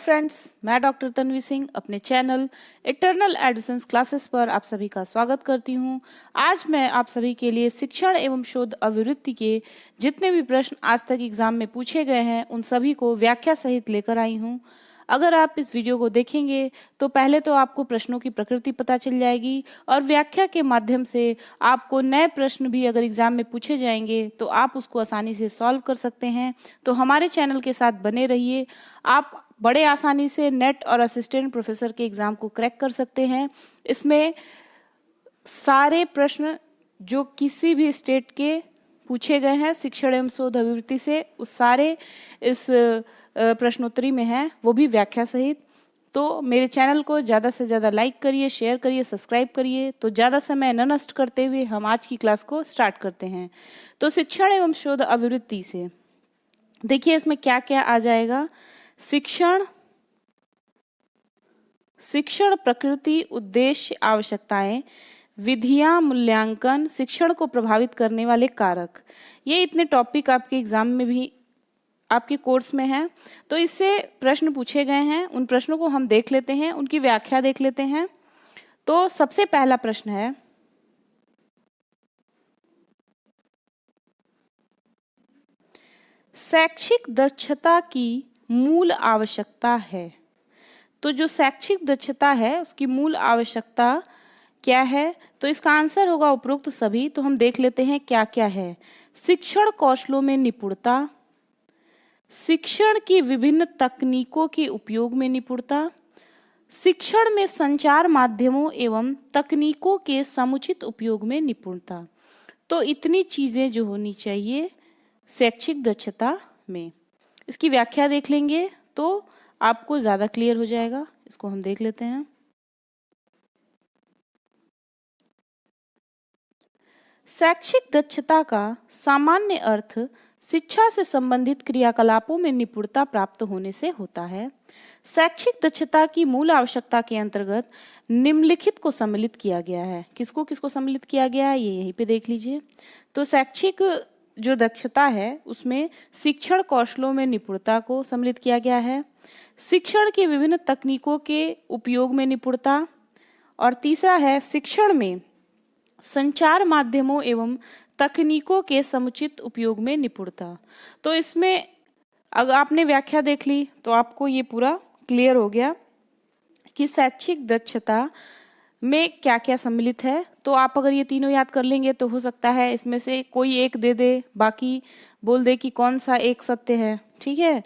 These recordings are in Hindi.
फ्रेंड्स, मैं डॉक्टर तन्वी सिंह अपने चैनल इटर्नल एडुसेंस क्लासेस पर आप सभी का स्वागत करती हूं। आज मैं आप सभी के लिए शिक्षण एवं शोध अभिवृत्ति के जितने भी प्रश्न आज तक एग्जाम में पूछे गए हैं उन सभी को व्याख्या सहित लेकर आई हूं। अगर आप इस वीडियो को देखेंगे तो पहले तो आपको प्रश्नों की प्रकृति पता चल जाएगी और व्याख्या के माध्यम से आपको नए प्रश्न भी अगर एग्जाम में पूछे जाएंगे तो आप उसको आसानी से सॉल्व कर सकते हैं। तो हमारे चैनल के साथ बने रहिए। आप बड़े आसानी से नेट और असिस्टेंट प्रोफेसर के एग्जाम को क्रैक कर सकते हैं। इसमें सारे प्रश्न जो किसी भी स्टेट के पूछे गए हैं शिक्षण एवं शोध अभिवृत्ति से, उस सारे इस प्रश्नोत्तरी में है, वो भी व्याख्या सहित। तो मेरे चैनल को ज़्यादा से ज़्यादा लाइक करिए, शेयर करिए, सब्सक्राइब करिए। तो ज़्यादा समय न नष्ट करते हुए हम आज की क्लास को स्टार्ट करते हैं। तो शिक्षण एवं शोध अभिवृत्ति से देखिए इसमें क्या क्या आ जाएगा। शिक्षण, प्रकृति, उद्देश्य, आवश्यकताएं, विधियां, मूल्यांकन, शिक्षण को प्रभावित करने वाले कारक। ये इतने टॉपिक आपके एग्जाम में भी आपके कोर्स में हैं। तो इससे प्रश्न पूछे गए हैं, उन प्रश्नों को हम देख लेते हैं, उनकी व्याख्या देख लेते हैं। तो सबसे पहला प्रश्न है, शैक्षिक दक्षता की मूल आवश्यकता है। तो जो शैक्षिक दक्षता है उसकी मूल आवश्यकता क्या है? तो इसका आंसर होगा उपरोक्त सभी। तो हम देख लेते हैं क्या क्या है। शिक्षण कौशलों में निपुणता, शिक्षण की विभिन्न तकनीकों के उपयोग में निपुणता, शिक्षण में संचार माध्यमों एवं तकनीकों के समुचित उपयोग में निपुणता। तो इतनी चीजें जो होनी चाहिए शैक्षिक दक्षता में। इसकी व्याख्या देख लेंगे तो आपको ज्यादा क्लियर हो जाएगा। इसको हम देख लेते हैं। शैक्षिक दक्षता का सामान्य अर्थ शिक्षा से संबंधित क्रियाकलापों में निपुणता प्राप्त होने से होता है। शैक्षिक दक्षता की मूल आवश्यकता के अंतर्गत निम्नलिखित को सम्मिलित किया गया है। किसको किसको सम्मिलित किया गया है ये यहीं पे देख लीजिए। तो शैक्षिक जो दक्षता है उसमें शिक्षण कौशलों में निपुणता को सम्मिलित किया गया है, शिक्षण की विभिन्न तकनीकों के उपयोग में निपुणता, और तीसरा है शिक्षण में संचार माध्यमों एवं तकनीकों के समुचित उपयोग में निपुणता। तो इसमें अगर आपने व्याख्या देख ली तो आपको ये पूरा क्लियर हो गया कि शैक्षिक दक्षता में क्या क्या सम्मिलित है। तो आप अगर ये तीनों याद कर लेंगे तो हो सकता है इसमें से कोई एक दे दे, बाकी बोल दे कि कौन सा एक सत्य है। ठीक है,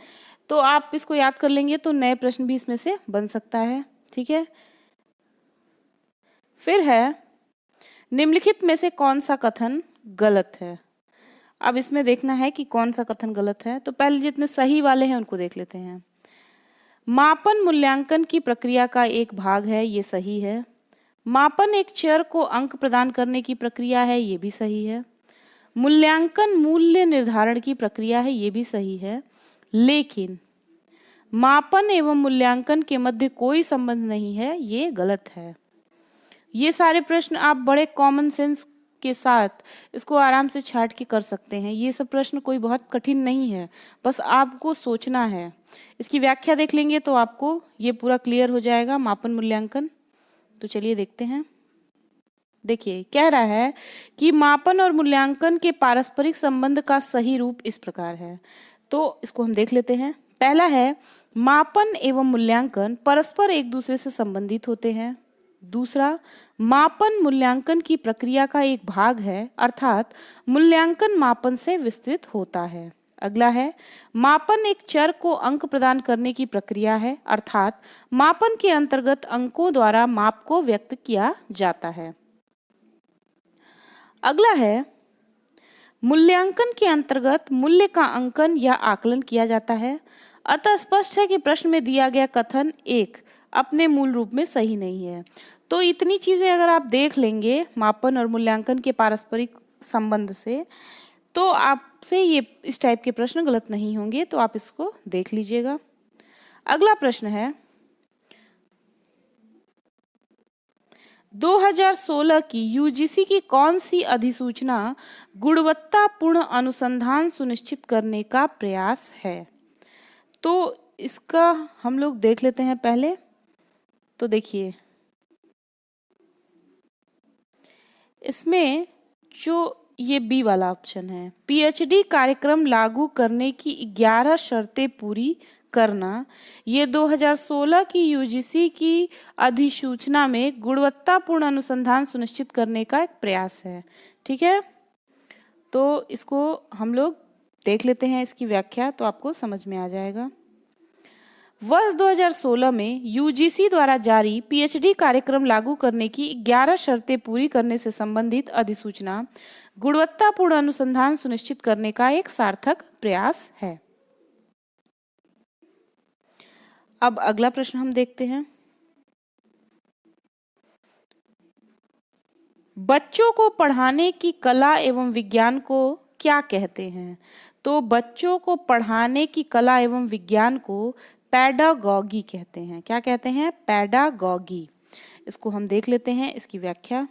तो आप इसको याद कर लेंगे तो नए प्रश्न भी इसमें से बन सकता है। ठीक है, फिर है निम्नलिखित में से कौन सा कथन गलत है। अब इसमें देखना है कि कौन सा कथन गलत है। तो पहले जितने सही वाले हैं उनको देख लेते हैं। मापन मूल्यांकन की प्रक्रिया का एक भाग है, ये सही है। मापन एक चर को अंक प्रदान करने की प्रक्रिया है, ये भी सही है। मूल्यांकन मूल्य निर्धारण की प्रक्रिया है, ये भी सही है। लेकिन मापन एवं मूल्यांकन के मध्य कोई संबंध नहीं है, ये गलत है। ये सारे प्रश्न आप बड़े कॉमन सेंस के साथ इसको आराम से छाट के कर सकते हैं। ये सब प्रश्न कोई बहुत कठिन नहीं है, बस आपको सोचना है। इसकी व्याख्या देख लेंगे तो आपको ये पूरा क्लियर हो जाएगा मापन मूल्यांकन। तो चलिए देखते हैं। देखिए कह रहा है कि मापन और मूल्यांकन के पारस्परिक संबंध का सही रूप इस प्रकार है। तो इसको हम देख लेते हैं। पहला है मापन एवं मूल्यांकन परस्पर एक दूसरे से संबंधित होते हैं। दूसरा, मापन मूल्यांकन की प्रक्रिया का एक भाग है, अर्थात मूल्यांकन मापन से विस्तृत होता है। अगला है मापन एक चर को अंक प्रदान करने की प्रक्रिया है, अर्थात मापन के अंतर्गत अंकों द्वारा माप को व्यक्त किया जाता है। अगला है मूल्यांकन के अंतर्गत मूल्य का अंकन या आकलन किया जाता है। अतः स्पष्ट है कि प्रश्न में दिया गया कथन एक अपने मूल रूप में सही नहीं है। तो इतनी चीजें अगर आप देख लेंगे मापन और मूल्यांकन के पारस्परिक संबंध से, तो आपसे ये इस टाइप के प्रश्न गलत नहीं होंगे। तो आप इसको देख लीजिएगा। अगला प्रश्न है 2016 की यूजीसी की कौन सी अधिसूचना गुणवत्तापूर्ण अनुसंधान सुनिश्चित करने का प्रयास है। तो इसका हम लोग देख लेते हैं पहले। तो देखिए, इसमें जो ये बी वाला ऑप्शन है, पीएचडी कार्यक्रम लागू करने की 11 शर्तें पूरी करना, ये 2016 की यूजीसी की अधिसूचना में गुणवत्तापूर्ण अनुसंधान सुनिश्चित करने का एक प्रयास है। ठीक है, तो इसको हम लोग देख लेते हैं, इसकी व्याख्या, तो आपको समझ में आ जाएगा। वर्ष 2016 में यूजीसी द्वारा जारी पीएचडी कार्यक्रम लागू करने की 11 शर्तें पूरी करने से संबंधित अधिसूचना गुणवत्तापूर्ण अनुसंधान सुनिश्चित करने का एक सार्थक प्रयास है। अब अगला प्रश्न हम देखते हैं। बच्चों को पढ़ाने की कला एवं विज्ञान को क्या कहते हैं? तो बच्चों को पढ़ाने की कला एवं विज्ञान को पैडागॉगी कहते हैं। क्या कहते हैं? पैडागॉगी। इसको हम देख लेते हैं, इसकी व्याख्या।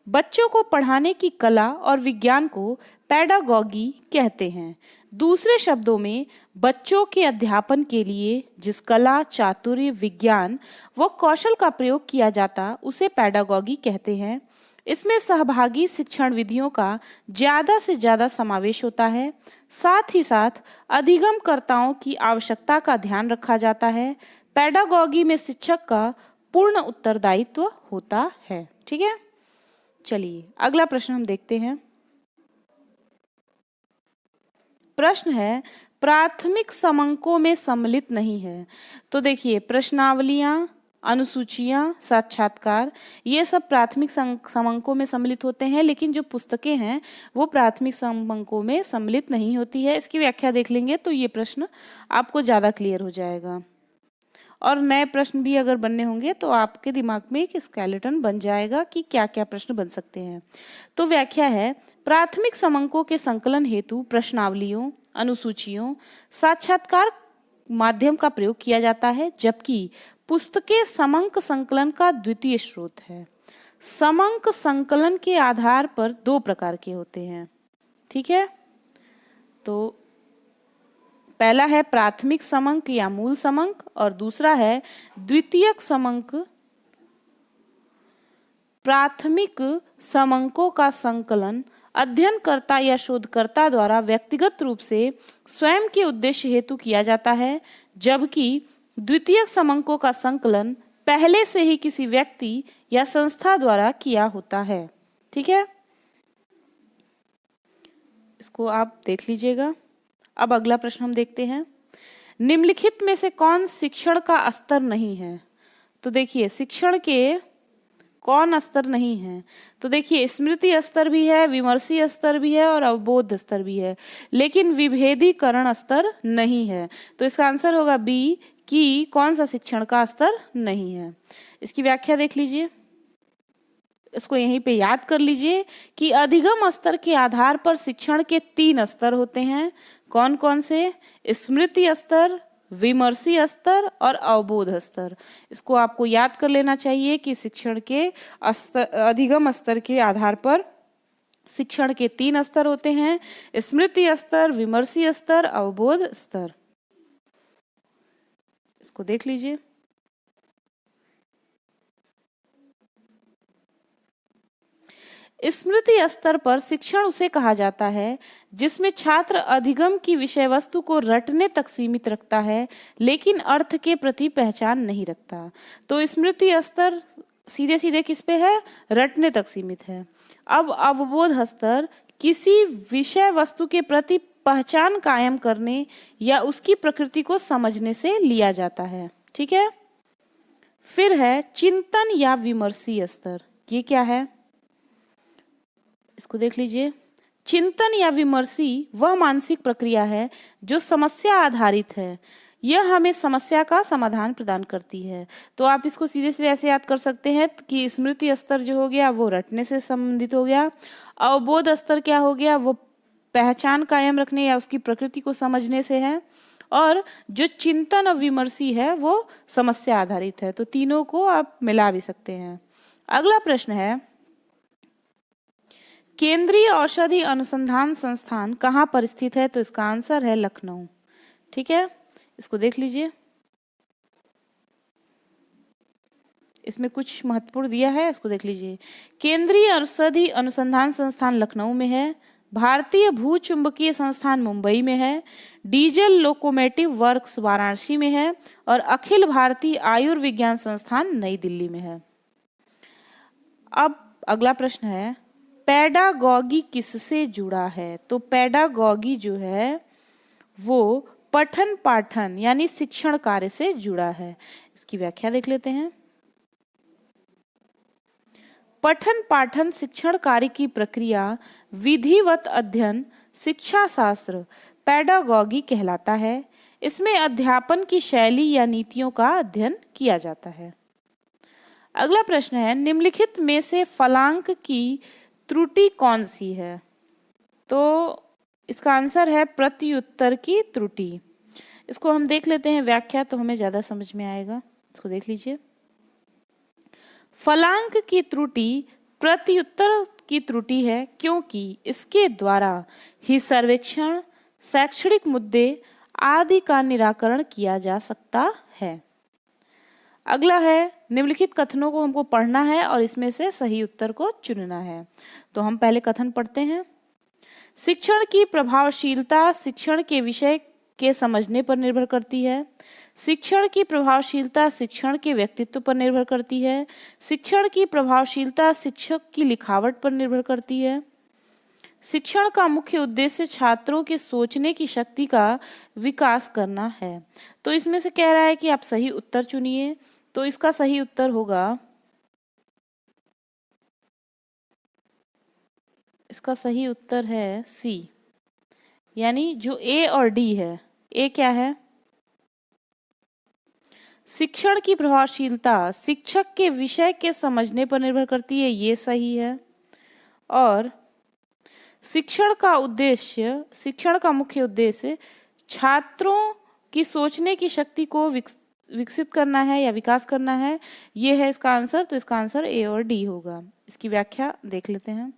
बच्चों को पढ़ाने की कला और विज्ञान को पैडागॉगी कहते हैं। दूसरे शब्दों में, बच्चों के अध्यापन के लिए जिस कला, चातुर्य, विज्ञान व कौशल का प्रयोग किया जाता उसे पैडागॉगी कहते हैं। इसमें सहभागी शिक्षण विधियों का ज्यादा से ज्यादा समावेश होता है। साथ ही साथ अधिगमकर्ताओं की आवश्यकता का ध्यान रखा जाता है। पैडागॉगी में शिक्षक का पूर्ण उत्तरदायित्व होता है। ठीक है, चलिए अगला प्रश्न हम देखते हैं। प्रश्न है, प्राथमिक समंकों में सम्मिलित नहीं है। तो देखिए, प्रश्नावलियां, अनुसूचियां, साक्षात्कार, ये सब प्राथमिक समंकों में सम्मिलित होते हैं, लेकिन जो पुस्तकें हैं वो प्राथमिक समंकों में सम्मिलित नहीं होती है। इसकी व्याख्या देख लेंगे तो ये प्रश्न आपको ज्यादा क्लियर हो जाएगा, और नए प्रश्न भी अगर बनने होंगे तो आपके दिमाग में एक स्केलेटन बन जाएगा कि क्या क्या प्रश्न बन सकते हैं। तो व्याख्या है, प्राथमिक समंकों के संकलन हेतु प्रश्नावलियों, अनुसूचियों, साक्षात्कार माध्यम का प्रयोग किया जाता है, जबकि पुस्तकें समंक संकलन का द्वितीय स्रोत है। समंक संकलन के आधार पर दो प्रकार के होते हैं। ठीक है, तो पहला है प्राथमिक समंक या मूल समंक, और दूसरा है द्वितीयक समंक। प्राथमिक समंकों का संकलन अध्ययनकर्ता या शोधकर्ता द्वारा व्यक्तिगत रूप से स्वयं के उद्देश्य हेतु किया जाता है, जबकि द्वितीयक समंकों का संकलन पहले से ही किसी व्यक्ति या संस्था द्वारा किया होता है। ठीक है, इसको आप देख लीजिएगा। अब अगला प्रश्न हम देखते हैं। निम्नलिखित में से कौन शिक्षण का स्तर नहीं है? तो देखिए, शिक्षण के कौन स्तर नहीं है? तो देखिए, स्मृति स्तर भी है, विमर्शी स्तर भी है और अवबोध स्तर भी है, लेकिन विभेदीकरण स्तर नहीं है। तो इसका आंसर होगा बी, कि कौन सा शिक्षण का स्तर नहीं है। इसकी व्याख्या देख लीजिए, इसको यहीं पे याद कर लीजिए कि अधिगम स्तर के आधार पर शिक्षण के 3 स्तर होते हैं। कौन कौन से? स्मृति स्तर, विमर्शी स्तर और अवबोध स्तर। इसको आपको याद कर लेना चाहिए कि शिक्षण के अधिगम स्तर के आधार पर शिक्षण के 3 स्तर होते हैं: स्मृति स्तर, विमर्शी स्तर, अवबोध स्तर। इसको देख लीजिए। स्मृति स्तर पर शिक्षण उसे कहा जाता है जिसमें छात्र अधिगम की विषय वस्तु को रटने तक सीमित रखता है, लेकिन अर्थ के प्रति पहचान नहीं रखता। तो स्मृति स्तर सीधे सीधे किस पे है? रटने तक सीमित है। अब अवबोध स्तर किसी विषय वस्तु के प्रति पहचान कायम करने या उसकी प्रकृति को समझने से लिया जाता है। ठीक है, फिर है चिंतन या विमर्शी स्तर। ये क्या है? इसको देख लीजिए। चिंतन या विमर्शी वह मानसिक प्रक्रिया है जो समस्या आधारित है। यह हमें समस्या का समाधान प्रदान करती है। तो आप इसको सीधे से ऐसे याद कर सकते हैं कि स्मृति स्तर जो हो गया वो रटने से संबंधित हो गया, अवबोध स्तर क्या हो गया? वो पहचान कायम रखने या उसकी प्रकृति को समझने से है, और जो चिंतन और विमर्शी है वो समस्या आधारित है। तो तीनों को आप मिला भी सकते हैं। अगला प्रश्न है, केंद्रीय औषधि अनुसंधान संस्थान कहाँ पर स्थित है? तो इसका आंसर है लखनऊ। ठीक है, इसको देख लीजिए। इसमें कुछ महत्वपूर्ण दिया है, इसको देख लीजिए। केंद्रीय औषधि अनुसंधान संस्थान लखनऊ में है, भारतीय भूचुंबकीय संस्थान मुंबई में है, डीजल लोकोमोटिव वर्क्स वाराणसी में है और अखिल भारतीय आयुर्विज्ञान संस्थान नई दिल्ली में है। अब अगला प्रश्न है, पेडागॉगी किससे जुड़ा है? तो पेडागॉगी जो है वो पठन पाठन यानी शिक्षण कार्य से जुड़ा है। इसकी व्याख्या देख लेते हैं। पठन पाठन शिक्षण कार्य की प्रक्रिया विधिवत अध्ययन शिक्षा शास्त्र पेडागॉगी कहलाता है। इसमें अध्यापन की शैली या नीतियों का अध्ययन किया जाता है। अगला प्रश्न है, निम्नलिखित में से फलांक की त्रुटि कौन सी है? तो इसका आंसर है प्रत्युत्तर की त्रुटि। इसको हम देख लेते हैं व्याख्या, तो हमें ज्यादा समझ में आएगा। इसको देख लीजिए। फलांक की त्रुटि प्रत्युत्तर की त्रुटि है क्योंकि इसके द्वारा ही सर्वेक्षण, शैक्षणिक मुद्दे आदि का निराकरण किया जा सकता है। अगला है, निम्नलिखित कथनों को हमको पढ़ना है और इसमें से सही उत्तर को चुनना है। तो हम पहले कथन पढ़ते हैं। शिक्षण की प्रभावशीलता शिक्षण के विषय के समझने पर निर्भर करती है। शिक्षण की प्रभावशीलता शिक्षण के व्यक्तित्व पर निर्भर करती है। शिक्षण की प्रभावशीलता शिक्षक की लिखावट पर निर्भर करती है। शिक्षण का मुख्य उद्देश्य छात्रों के सोचने की शक्ति का विकास करना है। तो इसमें से कह रहा है कि आप सही उत्तर चुनिए। तो इसका सही उत्तर होगा, इसका सही उत्तर है सी, यानी जो ए और डी है। ए क्या है? शिक्षण की प्रभावशीलता शिक्षक के विषय के समझने पर निर्भर करती है, ये सही है। और शिक्षण का उद्देश्य, शिक्षण का मुख्य उद्देश्य छात्रों की सोचने की शक्ति को विकसित करना है या विकास करना है, ये है इसका आंसर। तो इसका आंसर ए और डी होगा। इसकी व्याख्या देख लेते हैं।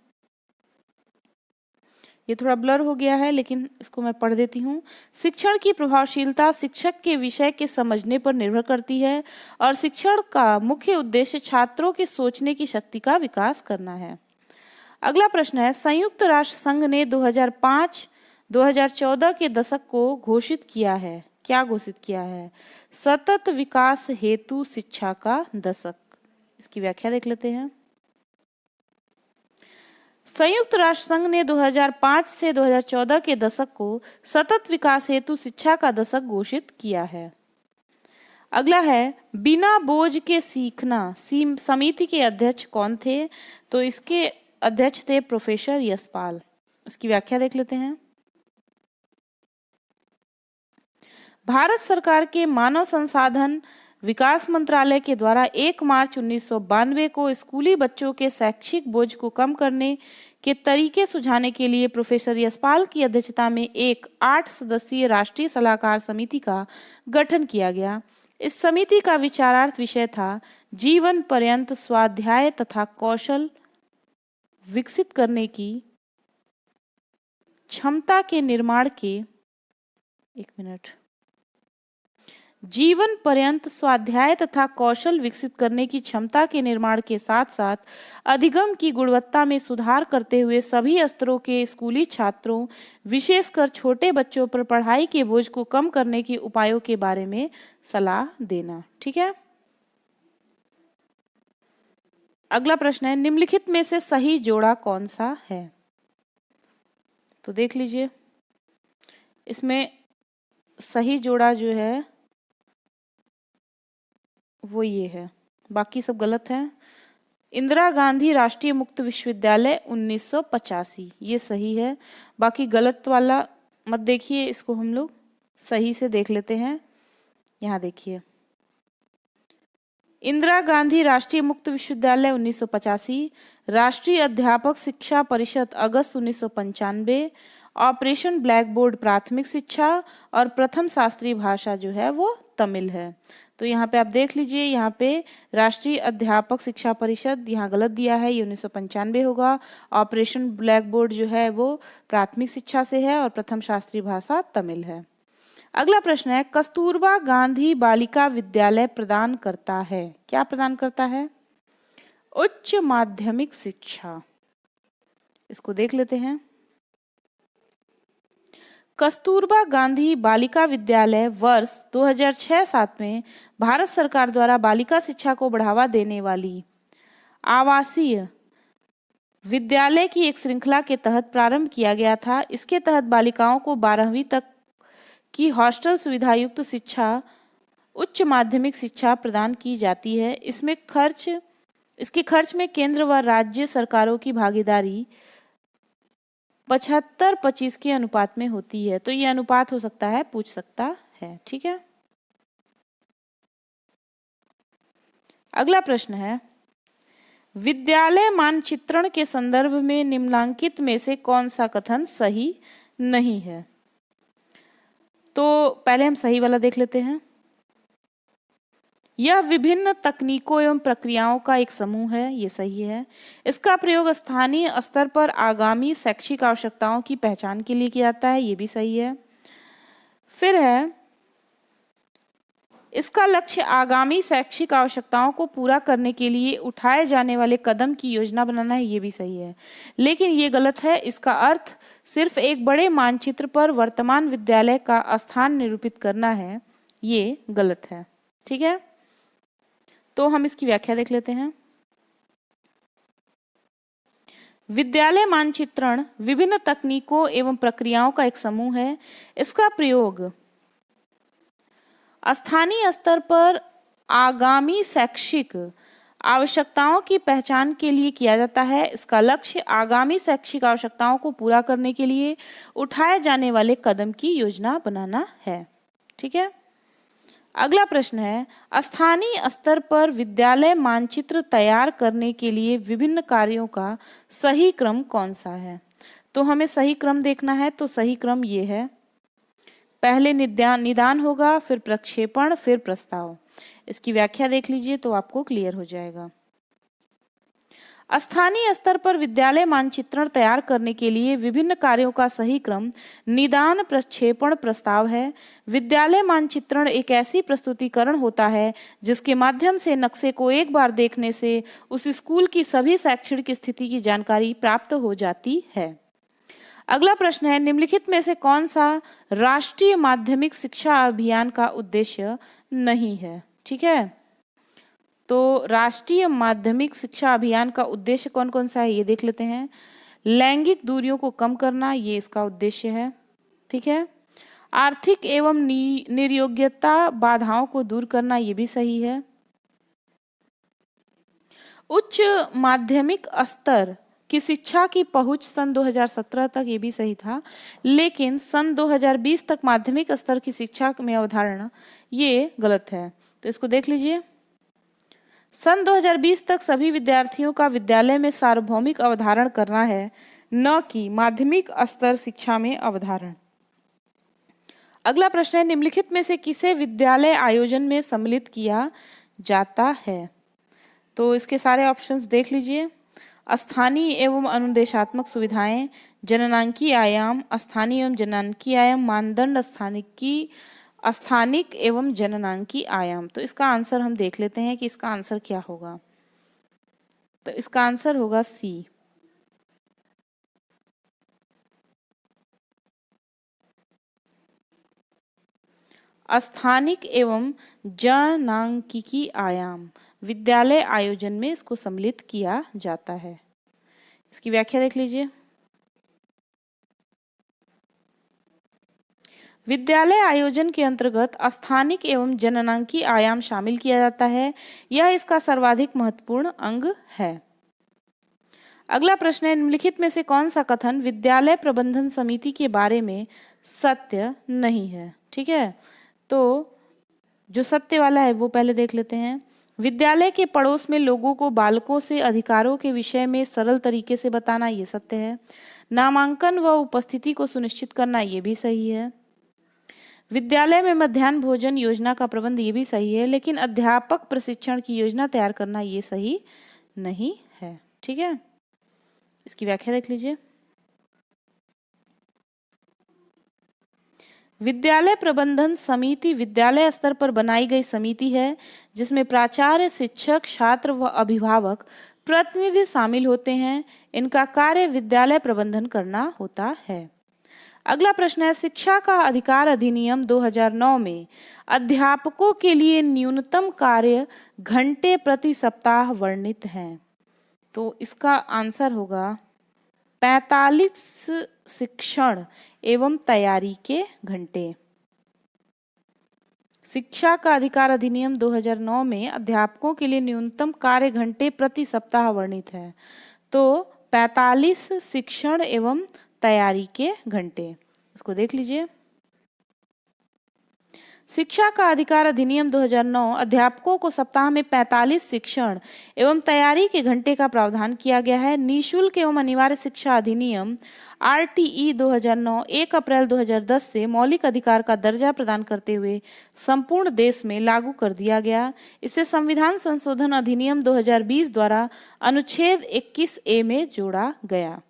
ये थोड़ा ब्लर हो गया है लेकिन इसको मैं पढ़ देती हूँ। शिक्षण की प्रभावशीलता शिक्षक के विषय के समझने पर निर्भर करती है और शिक्षण का मुख्य उद्देश्य छात्रों के सोचने की शक्ति का विकास करना है। अगला प्रश्न है, संयुक्त राष्ट्र संघ ने 2005-2014 के दशक को घोषित किया है। क्या घोषित किया है? सतत विकास हेतु शिक्षा का दशक। इसकी व्याख्या देख लेते हैं। संयुक्त राष्ट्र संघ ने 2005 से 2014 के दशक को सतत विकास हेतु शिक्षा का दशक घोषित किया है। अगला है, बिना बोझ के सीखना समिति के अध्यक्ष कौन थे? तो इसके अध्यक्ष थे प्रोफेसर यशपाल। इसकी व्याख्या देख लेते हैं। भारत सरकार के मानव संसाधन विकास मंत्रालय के द्वारा 1 मार्च 1992 को स्कूली बच्चों के शैक्षिक बोझ को कम करने के तरीके सुझाने के लिए प्रोफेसर यशपाल की अध्यक्षता में एक 8 सदस्यीय राष्ट्रीय सलाहकार समिति का गठन किया गया। इस समिति का विचारार्थ विषय था जीवन पर्यंत स्वाध्याय तथा कौशल विकसित करने की क्षमता के निर्माण के जीवन पर्यंत स्वाध्याय तथा कौशल विकसित करने की क्षमता के निर्माण के साथ साथ अधिगम की गुणवत्ता में सुधार करते हुए सभी स्तरों के स्कूली छात्रों विशेषकर छोटे बच्चों पर पढ़ाई के बोझ को कम करने के उपायों के बारे में सलाह देना। ठीक है। अगला प्रश्न है, निम्नलिखित में से सही जोड़ा कौन सा है? तो देख लीजिए, इसमें सही जोड़ा जो है वो ये है, बाकी सब गलत है। इंदिरा गांधी राष्ट्रीय मुक्त विश्वविद्यालय 1985, ये सही है। बाकी गलत वाला मत देखिए, इसको हम लोग सही से देख लेते हैं। यहाँ देखिए, इंदिरा गांधी राष्ट्रीय मुक्त विश्वविद्यालय 1985, राष्ट्रीय अध्यापक शिक्षा परिषद अगस्त 1995, ऑपरेशन ब्लैक बोर्ड प्राथमिक शिक्षा और प्रथम शास्त्रीय भाषा जो है वो तमिल है। तो यहाँ पे आप देख लीजिए, यहाँ पे राष्ट्रीय अध्यापक शिक्षा परिषद यहाँ गलत दिया है, ये 1995 होगा। ऑपरेशन ब्लैक बोर्ड जो है वो प्राथमिक शिक्षा से है और प्रथम शास्त्रीय भाषा तमिल है। अगला प्रश्न है, कस्तूरबा गांधी बालिका विद्यालय प्रदान करता है, क्या प्रदान करता है? उच्च माध्यमिक शिक्षा। इसको देख लेते हैं। कस्तूरबा गांधी बालिका विद्यालय वर्ष 2006-7 में भारत सरकार द्वारा बालिका शिक्षा को बढ़ावा देने वाली आवासीय विद्यालय की एक श्रृंखला के तहत प्रारंभ किया गया था। इसके तहत बालिकाओं को 12वीं तक की हॉस्टल सुविधा युक्त शिक्षा, उच्च माध्यमिक शिक्षा प्रदान की जाती है। इसके खर्च में केंद्र व राज्य सरकारों की भागीदारी 75-25 के अनुपात में होती है। तो ये अनुपात हो सकता है, पूछ सकता है। ठीक है। अगला प्रश्न है, विद्यालय मानचित्रण के संदर्भ में निम्नलिखित में से कौन सा कथन सही नहीं है? तो पहले हम सही वाला देख लेते हैं। यह विभिन्न तकनीकों एवं प्रक्रियाओं का एक समूह है, ये सही है। इसका प्रयोग स्थानीय स्तर पर आगामी शैक्षिक आवश्यकताओं की पहचान के लिए किया जाता है, ये भी सही है। फिर है, इसका लक्ष्य आगामी शैक्षिक आवश्यकताओं को पूरा करने के लिए उठाए जाने वाले कदम की योजना बनाना है, ये भी सही है। लेकिन ये गलत है। इसका अर्थ सिर्फ एक बड़े मानचित्र पर वर्तमान विद्यालय का स्थान निरूपित करना है, ये गलत है। ठीक है, तो हम इसकी व्याख्या देख लेते हैं। विद्यालय मानचित्रण विभिन्न तकनीकों एवं प्रक्रियाओं का एक समूह है। इसका प्रयोग स्थानीय स्तर पर आगामी शैक्षिक आवश्यकताओं की पहचान के लिए किया जाता है। इसका लक्ष्य आगामी शैक्षिक आवश्यकताओं को पूरा करने के लिए उठाए जाने वाले कदम की योजना बनाना है। ठीक है। अगला प्रश्न है, स्थानीय स्तर पर विद्यालय मानचित्र तैयार करने के लिए विभिन्न कार्यों का सही क्रम कौन सा है? तो हमें सही क्रम देखना है। तो सही क्रम ये है, पहले निदान होगा, फिर प्रक्षेपण, फिर प्रस्ताव। इसकी व्याख्या देख लीजिए तो आपको क्लियर हो जाएगा। स्थानीय स्तर पर विद्यालय मानचित्रण तैयार करने के लिए विभिन्न कार्यों का सही क्रम निदान, प्रक्षेपण, प्रस्ताव है। विद्यालय मानचित्रण एक ऐसी प्रस्तुतिकरण होता है जिसके माध्यम से नक्शे को एक बार देखने से उस स्कूल की सभी शैक्षणिक स्थिति की जानकारी प्राप्त हो जाती है। अगला प्रश्न है, निम्नलिखित में से कौन सा राष्ट्रीय माध्यमिक शिक्षा अभियान का उद्देश्य नहीं है? ठीक है, तो राष्ट्रीय माध्यमिक शिक्षा अभियान का उद्देश्य कौन कौन सा है ये देख लेते हैं। लैंगिक दूरियों को कम करना, ये इसका उद्देश्य है। ठीक है। आर्थिक एवं निर्योग्यता बाधाओं को दूर करना, ये भी सही है। उच्च माध्यमिक स्तर की शिक्षा की पहुंच सन 2017 तक, ये भी सही था। लेकिन सन 2020 तक माध्यमिक स्तर की शिक्षा में अवधारणा ये गलत है। तो इसको देख लीजिए। सन 2020 तक सभी विद्यार्थियों का विद्यालय में सार्वभौमिक अवधारण करना है, न कि माध्यमिक स्तर शिक्षा में अवधारण। अगला प्रश्न है, निम्नलिखित में से किसे विद्यालय आयोजन में सम्मिलित किया जाता है? तो इसके सारे ऑप्शंस देख लीजिए। स्थानीय एवं अनुदेशात्मक सुविधाएं, जननांकीय आयाम, स्थानीय एवं जननांकीय आयाम, मानदंड, स्थानिक एवं जननांकीय आयाम। तो इसका आंसर हम देख लेते हैं कि इसका आंसर क्या होगा। तो इसका आंसर होगा सी। स्थानिक एवं जननांकिकी आयाम विद्यालय आयोजन में इसको सम्मिलित किया जाता है। इसकी व्याख्या देख लीजिए। विद्यालय आयोजन के अंतर्गत स्थानिक एवं जननांकीय आयाम शामिल किया जाता है। यह इसका सर्वाधिक महत्वपूर्ण अंग है। अगला प्रश्न है, निम्नलिखित में से कौन सा कथन विद्यालय प्रबंधन समिति के बारे में सत्य नहीं है? ठीक है, तो जो सत्य वाला है वो पहले देख लेते हैं। विद्यालय के पड़ोस में लोगों को बालकों से अधिकारों के विषय में सरल तरीके से बताना, ये सत्य है। नामांकन व उपस्थिति को सुनिश्चित करना, ये भी सही है। विद्यालय में मध्याह्न भोजन योजना का प्रबंध, ये भी सही है। लेकिन अध्यापक प्रशिक्षण की योजना तैयार करना ये सही नहीं है। ठीक है, इसकी व्याख्या देख लीजिए। विद्यालय प्रबंधन समिति विद्यालय स्तर पर बनाई गई समिति है जिसमें प्राचार्य, शिक्षक, छात्र व अभिभावक प्रतिनिधि शामिल होते हैं। इनका कार्य विद्यालय प्रबंधन करना होता है। अगला प्रश्न है, शिक्षा का अधिकार अधिनियम 2009 में अध्यापकों के लिए न्यूनतम कार्य घंटे प्रति सप्ताह वर्णित हैं। तो इसका आंसर होगा 45 शिक्षण एवं तैयारी के घंटे। शिक्षा का अधिकार अधिनियम 2009 में अध्यापकों के लिए न्यूनतम कार्य घंटे प्रति सप्ताह वर्णित है। तो 45 शिक्षण एवं तैयारी के घंटे। इसको देख लीजिए। शिक्षा का अधिकार अधिनियम 2009 अध्यापकों को सप्ताह में 45 शिक्षण एवं तैयारी के घंटे का प्रावधान किया गया है। निःशुल्क एवं अनिवार्य शिक्षा अधिनियम RTE 2009 1 अप्रैल 2010 से मौलिक अधिकार का दर्जा प्रदान करते हुए संपूर्ण देश में लागू कर दिया गया। इसे संविधान संशोधन अधिनियम 2020 द्वारा अनुच्छेद 21A में जोड़ा गया।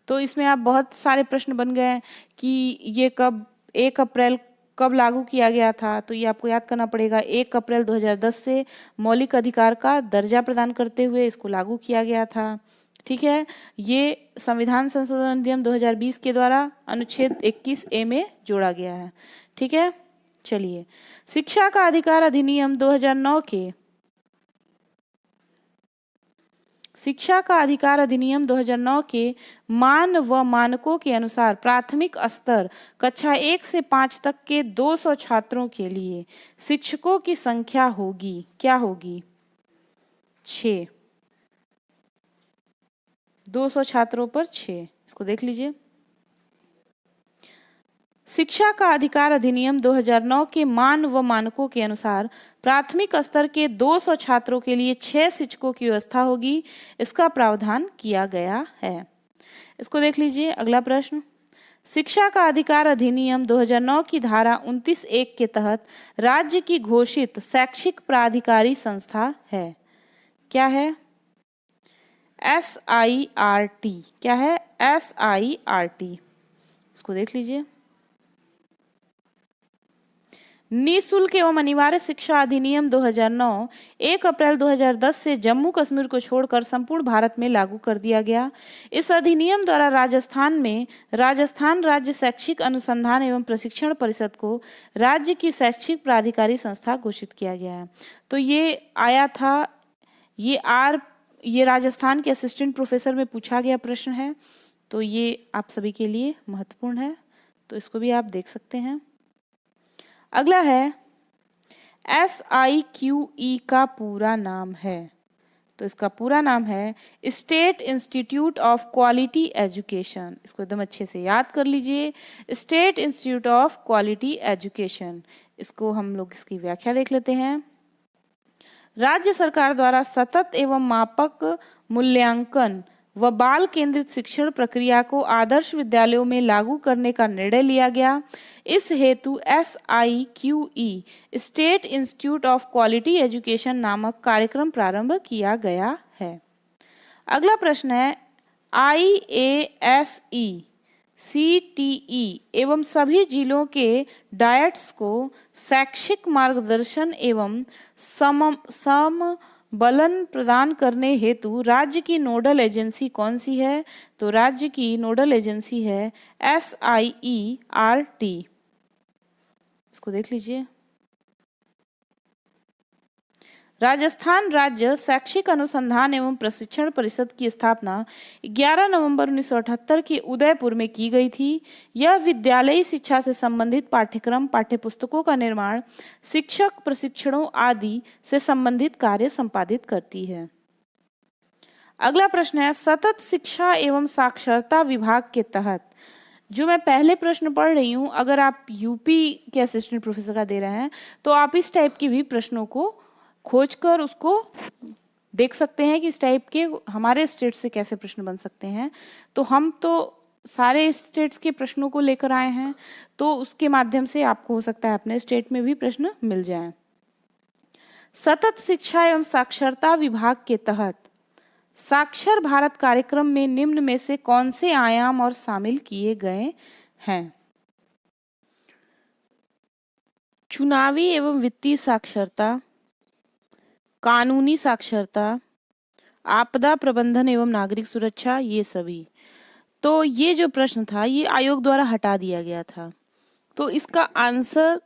तो इसमें आप बहुत सारे प्रश्न बन गए कि ये कब 1 अप्रैल कब लागू किया गया था। तो ये आपको याद करना पड़ेगा। 1 अप्रैल 2010 से मौलिक अधिकार का दर्जा प्रदान करते हुए इसको लागू किया गया था। ठीक है, ये संविधान संशोधन अधिनियम 2020 के द्वारा अनुच्छेद 21A में जोड़ा गया है। ठीक है, चलिए। शिक्षा का अधिकार अधिनियम 2009 के शिक्षा का अधिकार अधिनियम 2009 के मान व मानकों के अनुसार प्राथमिक स्तर कक्षा 1 से 5 तक के 200 छात्रों के लिए शिक्षकों की संख्या होगी, क्या होगी? 6। 200 छात्रों पर 6। इसको देख लीजिए। शिक्षा का अधिकार अधिनियम 2009 के मान व मानकों के अनुसार प्राथमिक स्तर के 200 छात्रों के लिए 6 शिक्षकों की व्यवस्था होगी। इसका प्रावधान किया गया है। इसको देख लीजिए। अगला प्रश्न, शिक्षा का अधिकार अधिनियम 2009 की धारा 29(1) के तहत राज्य की घोषित शैक्षिक प्राधिकारी संस्था है, क्या है? SIRT। क्या है? SIRT। इसको देख लीजिए। निःशुल्क एवं अनिवार्य शिक्षा अधिनियम 2009 1 अप्रैल 2010 से जम्मू कश्मीर को छोड़कर संपूर्ण भारत में लागू कर दिया गया। इस अधिनियम द्वारा राजस्थान में राजस्थान राज्य शैक्षिक अनुसंधान एवं प्रशिक्षण परिषद को राज्य की शैक्षिक प्राधिकारी संस्था घोषित किया गया है। तो ये आया था, ये राजस्थान के असिस्टेंट प्रोफेसर में पूछा गया प्रश्न है। तो ये आप सभी के लिए महत्वपूर्ण है, तो इसको भी आप देख सकते हैं। अगला है, SIQE का पूरा नाम है। तो इसका पूरा नाम है state institute of quality education. इसको एकदम अच्छे से याद कर लीजिए, state institute of quality education. इसको हम लोग इसकी व्याख्या देख लेते हैं। राज्य सरकार द्वारा सतत एवं मापक मूल्यांकन व बाल केंद्रित शिक्षण प्रक्रिया को आदर्श विद्यालयों में लागू करने का निर्णय लिया गया। इस हेतु SIQE state institute of quality education नामक कार्यक्रम प्रारंभ किया गया है। अगला प्रश्न है, IASE CTE एवं सभी जिलों के डायट्स को शैक्षिक मार्गदर्शन एवं समबलन प्रदान करने हेतु राज्य की नोडल एजेंसी कौन सी है? तो राज्य की नोडल एजेंसी है SIERT। इसको देख लीजिए। राजस्थान राज्य शैक्षिक अनुसंधान एवं प्रशिक्षण परिषद की स्थापना 11 नवंबर 1978 के उदयपुर में की गई थी। यह विद्यालयी शिक्षा से संबंधित पाठ्यक्रम, पाठ्यपुस्तकों का निर्माण, शिक्षक प्रशिक्षणों आदि से संबंधित कार्य संपादित करती है। अगला प्रश्न है, सतत शिक्षा एवं साक्षरता विभाग के तहत जो मैं पहले प्रश्न पढ़ रही हूँ, अगर आप यूपी के असिस्टेंट प्रोफेसर का दे रहे हैं तो आप इस टाइप के भी प्रश्नों को खोजकर उसको देख सकते हैं कि इस टाइप के हमारे स्टेट से कैसे प्रश्न बन सकते हैं। तो हम तो सारे स्टेट्स के प्रश्नों को लेकर आए हैं, तो उसके माध्यम से आपको हो सकता है अपने स्टेट में भी प्रश्न मिल जाए। सतत शिक्षा एवं साक्षरता विभाग के तहत साक्षर भारत कार्यक्रम में निम्न में से कौन से आयाम और शामिल किए गए हैं? चुनावी एवं वित्तीय साक्षरता, कानूनी साक्षरता, आपदा प्रबंधन एवं नागरिक सुरक्षा, ये सभी। तो ये जो प्रश्न था ये आयोग द्वारा हटा दिया गया था, तो इसका आंसर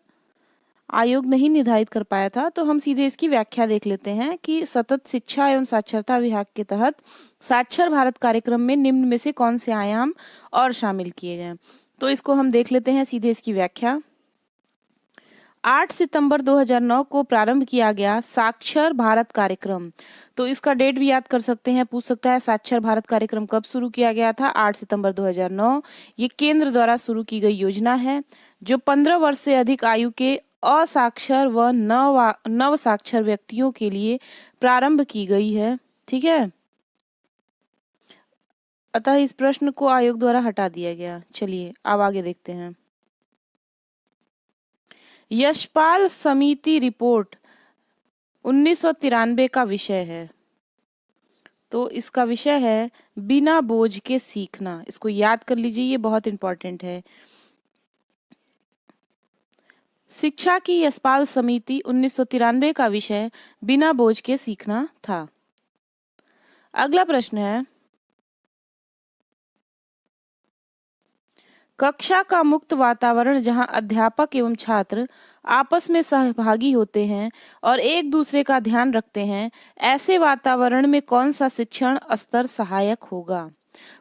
आयोग नहीं निर्धारित कर पाया था। तो हम सीधे इसकी व्याख्या देख लेते हैं कि सतत शिक्षा एवं साक्षरता विभाग के तहत साक्षर भारत कार्यक्रम में निम्न में से कौन से आयाम और शामिल किए गए। तो इसको हम देख लेते हैं सीधे इसकी व्याख्या। 8 सितंबर 2009 को प्रारंभ किया गया साक्षर भारत कार्यक्रम। तो इसका डेट भी याद कर सकते हैं, पूछ सकता है साक्षर भारत कार्यक्रम कब शुरू किया गया था। 8 सितंबर 2009। ये केंद्र द्वारा शुरू की गई योजना है जो 15 वर्ष से अधिक आयु के असाक्षर व नव साक्षर व्यक्तियों के लिए प्रारंभ की गई है। ठीक है, अतः इस प्रश्न को आयोग द्वारा हटा दिया गया। चलिए अब आगे देखते हैं। यशपाल समिति रिपोर्ट 1993 का विषय है। तो इसका विषय है बिना बोझ के सीखना। इसको याद कर लीजिए, ये बहुत इंपॉर्टेंट है। शिक्षा की यशपाल समिति 1993 का विषय बिना बोझ के सीखना था। अगला प्रश्न है, कक्षा का मुक्त वातावरण जहां अध्यापक एवं छात्र आपस में सहभागी होते हैं और एक दूसरे का ध्यान रखते हैं, ऐसे वातावरण में कौन सा शिक्षण स्तर सहायक होगा।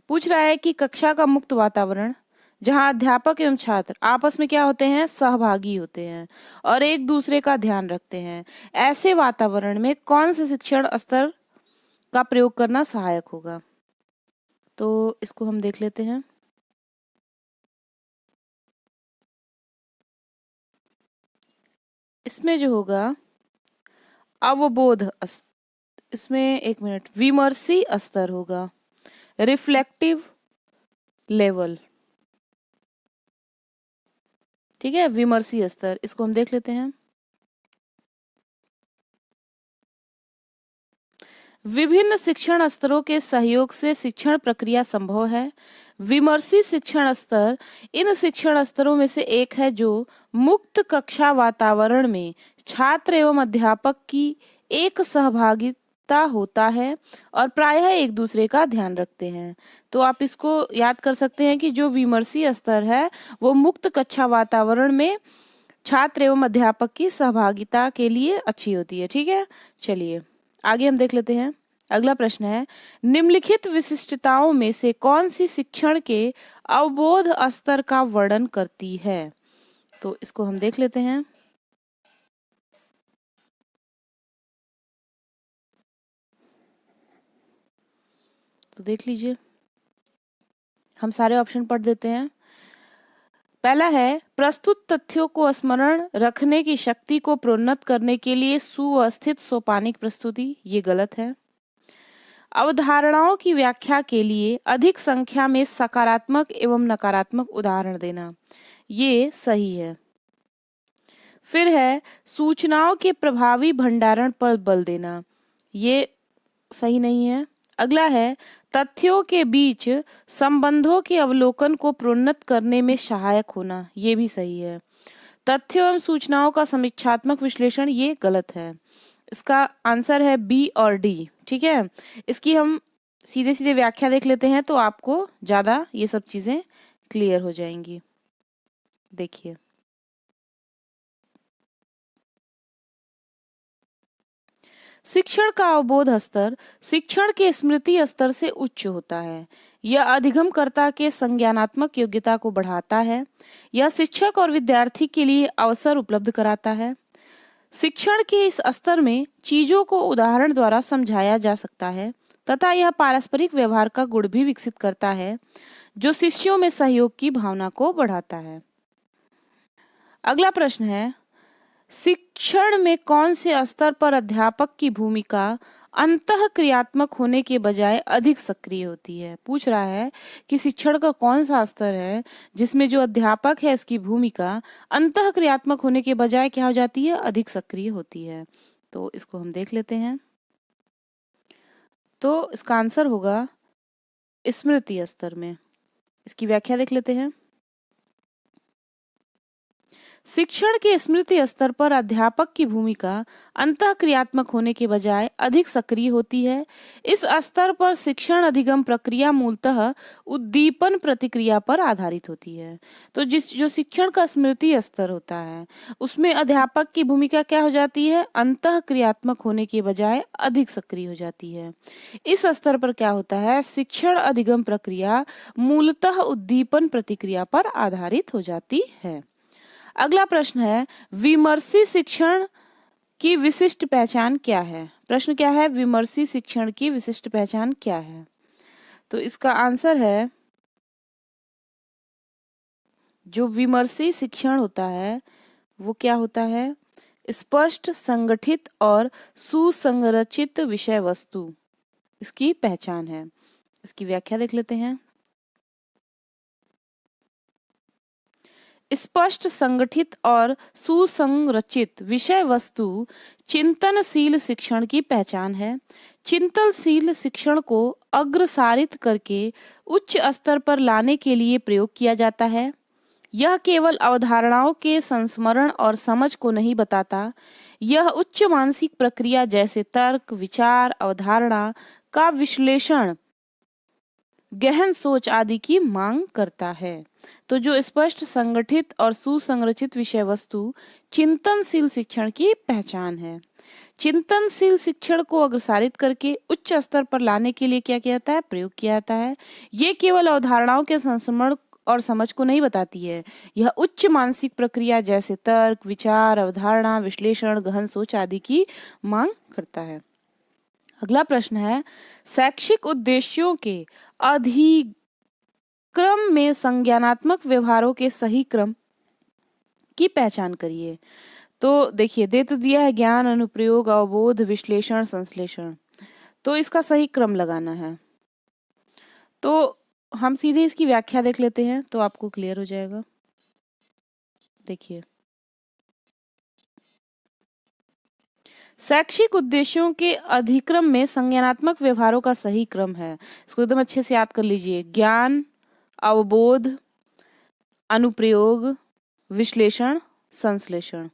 पूछ रहा है कि कक्षा का मुक्त वातावरण जहां अध्यापक एवं छात्र आपस में क्या होते हैं, सहभागी होते हैं और एक दूसरे का ध्यान रखते हैं, ऐसे वातावरण में कौन से शिक्षण स्तर का प्रयोग करना सहायक होगा। तो इसको हम देख लेते हैं। इसमें जो होगा अवबोध इसमें एक मिनट विमर्शी स्तर होगा, रिफ्लेक्टिव लेवल। ठीक है, विमर्शी स्तर, इसको हम देख लेते हैं। विभिन्न शिक्षण स्तरों के सहयोग से शिक्षण प्रक्रिया संभव है। विमर्शी शिक्षण स्तर इन शिक्षण स्तरों में से एक है जो मुक्त कक्षा वातावरण में छात्र एवं अध्यापक की एक सहभागिता होता है और प्रायः एक दूसरे का ध्यान रखते हैं। तो आप इसको याद कर सकते हैं कि जो विमर्शी स्तर है वो मुक्त कक्षा वातावरण में छात्र एवं अध्यापक की सहभागिता के लिए अच्छी होती है। ठीक है, चलिए आगे हम देख लेते हैं। अगला प्रश्न है, निम्नलिखित विशिष्टताओं में से कौन सी शिक्षण के अवबोध स्तर का वर्णन करती है। तो इसको हम देख लेते हैं। तो देख लीजिए, हम सारे ऑप्शन पढ़ देते हैं। पहला है, प्रस्तुत तथ्यों को स्मरण रखने की शक्ति को प्रोन्नत करने के लिए सुव्यवस्थित सोपानिक प्रस्तुति। ये गलत है। अवधारणाओं की व्याख्या के लिए अधिक संख्या में सकारात्मक एवं नकारात्मक उदाहरण देना। ये सही है। फिर है, सूचनाओं के प्रभावी भंडारण पर बल देना। ये सही नहीं है। अगला है, तथ्यों के बीच संबंधों के अवलोकन को प्रोन्नत करने में सहायक होना। ये भी सही है। तथ्यों एवं सूचनाओं का समीक्षात्मक विश्लेषण, ये गलत है। इसका आंसर है बी और डी। ठीक है, इसकी हम सीधे सीधे व्याख्या देख लेते हैं तो आपको ज्यादा ये सब चीजें क्लियर हो जाएंगी। देखिए, शिक्षण का अवबोध स्तर शिक्षण के स्मृति स्तर से उच्च होता है। यह अधिगमकर्ता के संज्ञानात्मक योग्यता को बढ़ाता है। यह शिक्षक और विद्यार्थी के लिए अवसर उपलब्ध कराता है। शिक्षण के इस स्तर में चीजों को उदाहरण द्वारा समझाया जा सकता है तथा यह पारस्परिक व्यवहार का गुण भी विकसित करता है जो शिष्यों में सहयोग की भावना को बढ़ाता है। अगला प्रश्न है, शिक्षण में कौन से स्तर पर अध्यापक की भूमिका अंतःक्रियात्मक होने के बजाय अधिक सक्रिय होती है। पूछ रहा है कि शिक्षण का कौन सा स्तर है जिसमें जो अध्यापक है उसकी भूमिका अंतःक्रियात्मक होने के बजाय क्या हो जाती है, अधिक सक्रिय होती है। तो इसको हम देख लेते हैं। तो इसका आंसर होगा स्मृति स्तर में। इसकी व्याख्या देख लेते हैं। शिक्षण के स्मृति स्तर पर अध्यापक की भूमिका अंतःक्रियात्मक होने के बजाय अधिक सक्रिय होती है। इस स्तर पर शिक्षण अधिगम प्रक्रिया मूलतः उद्दीपन प्रतिक्रिया पर आधारित होती है। तो जो शिक्षण का स्मृति स्तर होता है उसमें अध्यापक की भूमिका क्या हो जाती है, अंतःक्रियात्मक होने के बजाय अधिक सक्रिय हो जाती है। इस स्तर पर क्या होता है, शिक्षण अधिगम प्रक्रिया मूलतः उद्दीपन प्रतिक्रिया पर आधारित हो जाती है। अगला प्रश्न है, विमर्शी शिक्षण की विशिष्ट पहचान क्या है। प्रश्न क्या है, विमर्शी शिक्षण की विशिष्ट पहचान क्या है। तो इसका आंसर है, जो विमर्शी शिक्षण होता है वो क्या होता है, स्पष्ट, संगठित और सुसंरचित विषय वस्तु इसकी पहचान है। इसकी व्याख्या देख लेते हैं। स्पष्ट, संगठित और सुसंरचित विषय वस्तु चिंतनशील शिक्षण की पहचान है। चिंतनशील शिक्षण को अग्रसारित करके उच्च स्तर पर लाने के लिए प्रयोग किया जाता है। यह केवल अवधारणाओं के संस्मरण और समझ को नहीं बताता, यह उच्च मानसिक प्रक्रिया जैसे तर्क, विचार, अवधारणा का विश्लेषण, गहन सोच आदि की मांग करता है। तो जो स्पष्ट, संगठित और सुसंरचित विषय वस्तु चिंतनशील शिक्षण की पहचान है। चिंतनशील शिक्षण को अग्रसारित करके उच्च स्तर पर लाने के लिए क्या किया जाता है, प्रयोग किया जाता है। ये केवल अवधारणाओं के संस्मरण और समझ को नहीं बताती है, यह उच्च मानसिक प्रक्रिया जैसे तर्क, विचार, अवधारणा, विश्लेषण, गहन सोच आदि की मांग करता है। अगला प्रश्न है, शैक्षिक उद्देश्यों के अधिक्रम में संज्ञानात्मक व्यवहारों के सही क्रम की पहचान करिए। तो देखिए, दे तो दिया है ज्ञान, अनुप्रयोग, अवबोध, विश्लेषण, संश्लेषण। तो इसका सही क्रम लगाना है। तो हम सीधे इसकी व्याख्या देख लेते हैं तो आपको क्लियर हो जाएगा। देखिए, शैक्षिक उद्देश्यों के अधिक्रम में संज्ञानात्मक व्यवहारों का सही क्रम है। इसको एकदम अच्छे से याद कर लीजिए। ज्ञान, अवबोध, अनुप्रयोग, विश्लेषण, संश्लेषण।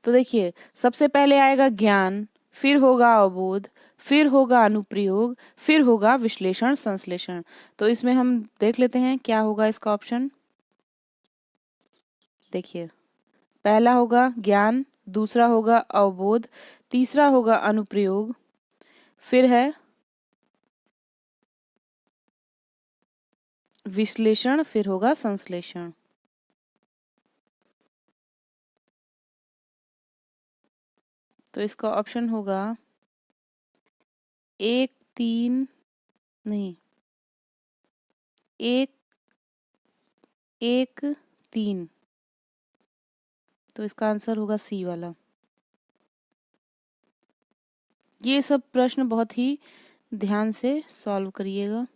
तो देखिए, सबसे पहले आएगा ज्ञान, फिर होगा अवबोध, फिर होगा अनुप्रयोग, फिर होगा विश्लेषण, संश्लेषण। तो इसमें हम देख लेते हैं क्या होगा इसका ऑप्शन। देखिए, पहला होगा ज्ञान, दूसरा होगा अवबोध, तीसरा होगा अनुप्रयोग, फिर है विश्लेषण, फिर होगा संश्लेषण। तो इसका ऑप्शन होगा 1 3 नहीं 1 1 3। तो इसका आंसर होगा सी वाला। ये सब प्रश्न बहुत ही ध्यान से सॉल्व करिएगा।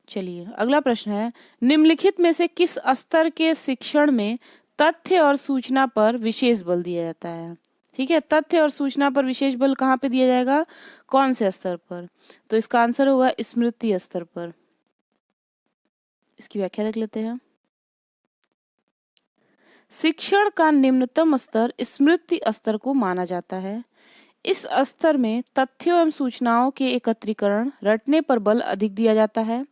चलिए, अगला प्रश्न है, निम्नलिखित में से किस स्तर के शिक्षण में तथ्य और सूचना पर विशेष बल दिया जाता है। ठीक है, तथ्य और सूचना पर विशेष बल कहाँ पे दिया जाएगा, कौन से स्तर पर। तो इसका आंसर होगा स्मृति स्तर पर। इसकी व्याख्या देख लेते हैं। शिक्षण का निम्नतम स्तर स्मृति स्तर को माना जाता है। इस स्तर में तथ्यों एवं सूचनाओं के एकत्रीकरण, रटने पर बल अधिक दिया जाता है।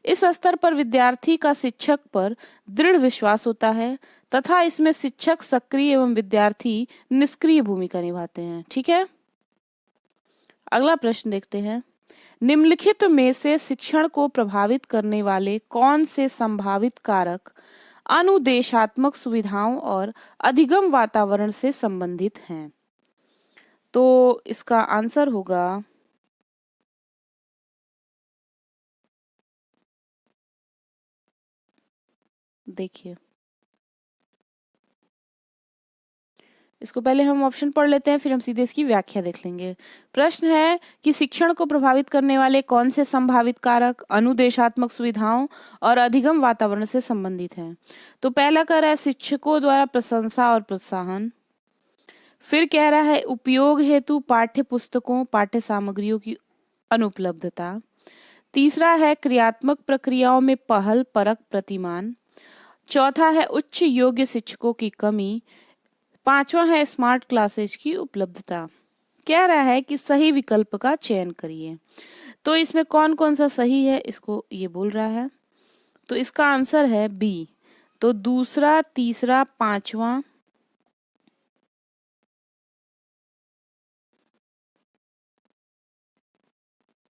इस स्तर पर विद्यार्थी का शिक्षक पर दृढ़ विश्वास होता है तथा इसमें शिक्षक सक्रिय एवं विद्यार्थी निष्क्रिय भूमिका निभाते हैं। ठीक है, अगला प्रश्न देखते हैं। निम्नलिखित में से शिक्षण को प्रभावित करने वाले कौन से संभावित कारक अनुदेशात्मक सुविधाओं और अधिगम वातावरण से संबंधित हैं। तो इसका आंसर होगा, देखिए, इसको पहले हम ऑप्शन पढ़ लेते हैं, फिर हम सीधे इसकी व्याख्या देख लेंगे। प्रश्न है कि शिक्षण को प्रभावित करने वाले कौन से संभावित कारक अनुदेशात्मक सुविधाओं और अधिगम वातावरण से संबंधित हैं। तो पहला कह रहा है शिक्षकों द्वारा प्रशंसा और प्रोत्साहन, फिर कह रहा है उपयोग हेतु पाठ्य पुस्तकों, पाठ्य सामग्रियों की अनुपलब्धता, तीसरा है क्रियात्मक प्रक्रियाओं में पहल, परख, प्रतिमान, चौथा है उच्च योग्य शिक्षकों की कमी। पांचवा है स्मार्ट क्लासेज की उपलब्धता। कह रहा है कि सही विकल्प का चयन करिए। तो इसमें कौन कौन सा सही है इसको ये बोल रहा है। तो इसका आंसर है बी। तो दूसरा, तीसरा, पांचवा,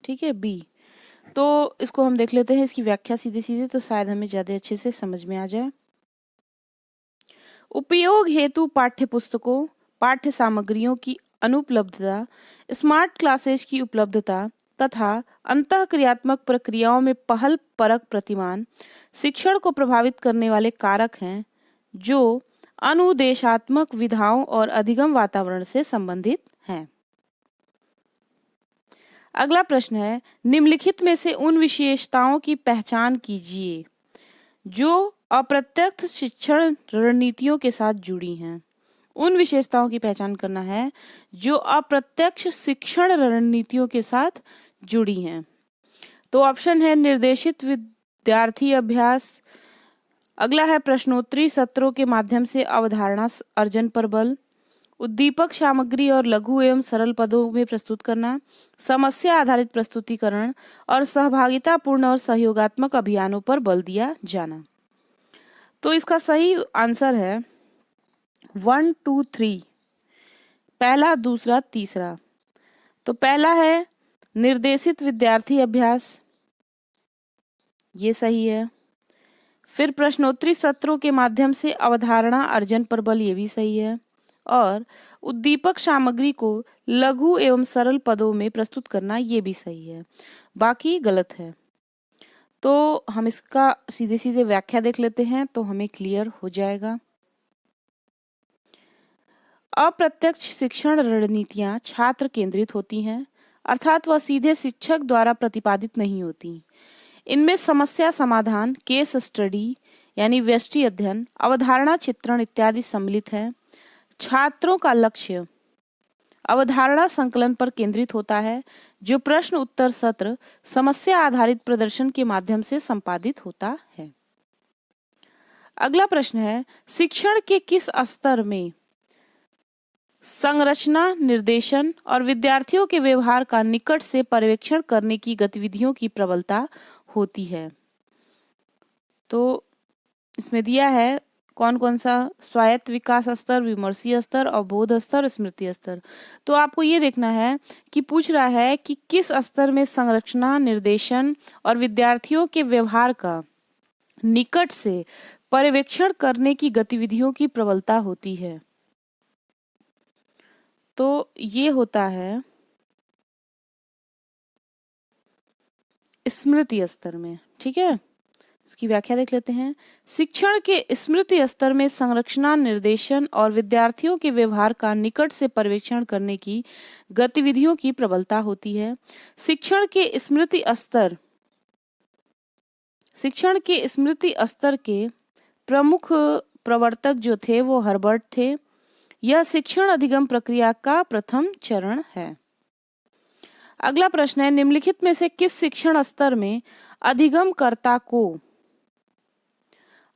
ठीक है, बी। तो इसको हम देख लेते हैं, इसकी व्याख्या सीधे सीधे, तो शायद हमें ज्यादा अच्छे से समझ में आ जाए। उपयोग हेतु पाठ्य पुस्तकों, पाठ्य सामग्रियों की अनुपलब्धता, स्मार्ट क्लासेज की उपलब्धता तथा अंतःक्रियात्मक प्रक्रियाओं में पहल परक प्रतिमान शिक्षण को प्रभावित करने वाले कारक हैं जो अनुदेशात्मक विधाओं और अधिगम वातावरण से संबंधित हैं। अगला प्रश्न है, निम्नलिखित में से उन विशेषताओं की पहचान कीजिए जो अप्रत्यक्ष शिक्षण रणनीतियों के साथ जुड़ी हैं। उन विशेषताओं की पहचान करना है जो अप्रत्यक्ष शिक्षण रणनीतियों के साथ जुड़ी हैं। तो ऑप्शन है निर्देशित विद्यार्थी अभ्यास, अगला है प्रश्नोत्तरी सत्रों के माध्यम से अवधारणा अर्जन पर बल, उद्दीपक सामग्री और लघु एवं सरल पदों में प्रस्तुत करना, समस्या आधारित प्रस्तुतिकरण और सहभागितापूर्ण और सहयोगात्मक अभियानों पर बल दिया जाना। तो इसका सही आंसर है 1, 2, 3, पहला, दूसरा, तीसरा। तो पहला है निर्देशित विद्यार्थी अभ्यास, ये सही है। फिर प्रश्नोत्तरी सत्रों के माध्यम से अवधारणा अर्जन पर बल, ये भी सही है। और उद्दीपक सामग्री को लघु एवं सरल पदों में प्रस्तुत करना, ये भी सही है। बाकी गलत है। तो हम इसका सीधे सीधे व्याख्या देख लेते हैं तो हमें क्लियर हो जाएगा। अप्रत्यक्ष शिक्षण रणनीतियां छात्र केंद्रित होती हैं, अर्थात वह सीधे शिक्षक द्वारा प्रतिपादित नहीं होती। इनमें समस्या समाधान, केस स्टडी यानी व्यष्टि अध्ययन, अवधारणा चित्रण इत्यादि सम्मिलित है। छात्रों का लक्ष्य अवधारणा संकलन पर केंद्रित होता है जो प्रश्न उत्तर सत्र, समस्या आधारित प्रदर्शन के माध्यम से संपादित होता है। अगला प्रश्न है, शिक्षण के किस स्तर में संरचना, निर्देशन और विद्यार्थियों के व्यवहार का निकट से पर्यवेक्षण करने की गतिविधियों की प्रबलता होती है? तो इसमें दिया है कौन कौन सा, स्वायत्त विकास स्तर, विमर्शीय स्तर, अवबोध स्तर, स्मृति स्तर। तो आपको ये देखना है कि पूछ रहा है कि किस स्तर में संरचना, निर्देशन और विद्यार्थियों के व्यवहार का निकट से पर्यवेक्षण करने की गतिविधियों की प्रबलता होती है। तो ये होता है स्मृति स्तर में, ठीक है। इसकी व्याख्या देख लेते हैं। शिक्षण के स्मृति स्तर में संरचना, निर्देशन और विद्यार्थियों के व्यवहार का निकट से पर्यवेक्षण करने की गतिविधियों की प्रबलता होती है। शिक्षण के स्मृति स्तर के प्रमुख प्रवर्तक जो थे वो हर्बर्ट थे। यह शिक्षण अधिगम प्रक्रिया का प्रथम चरण है। अगला प्रश्न है, निम्नलिखित में से किस शिक्षण स्तर में अधिगमकर्ता को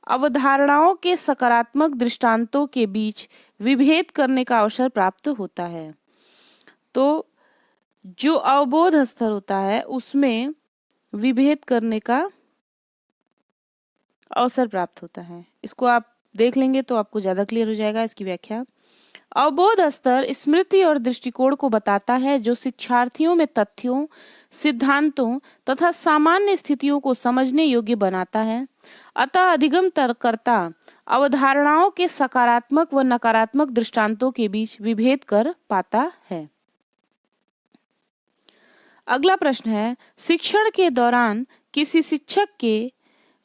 अवधारणाओं के सकारात्मक दृष्टांतों के बीच विभेद करने का अवसर प्राप्त होता है? तो जो अवबोध स्तर होता है उसमें विभेद करने का अवसर प्राप्त होता है। इसको आप देख लेंगे तो आपको ज्यादा क्लियर हो जाएगा। इसकी व्याख्या, अवबोध स्तर स्मृति और दृष्टिकोण को बताता है जो शिक्षार्थियों में तथ्यों, सिद्धांतों तथा सामान्य स्थितियों को समझने योग्य बनाता है। अतः अधिगमकर्ता अवधारणाओं के सकारात्मक व नकारात्मक दृष्टांतों के बीच विभेद कर पाता है। अगला प्रश्न है, शिक्षण के दौरान किसी शिक्षक के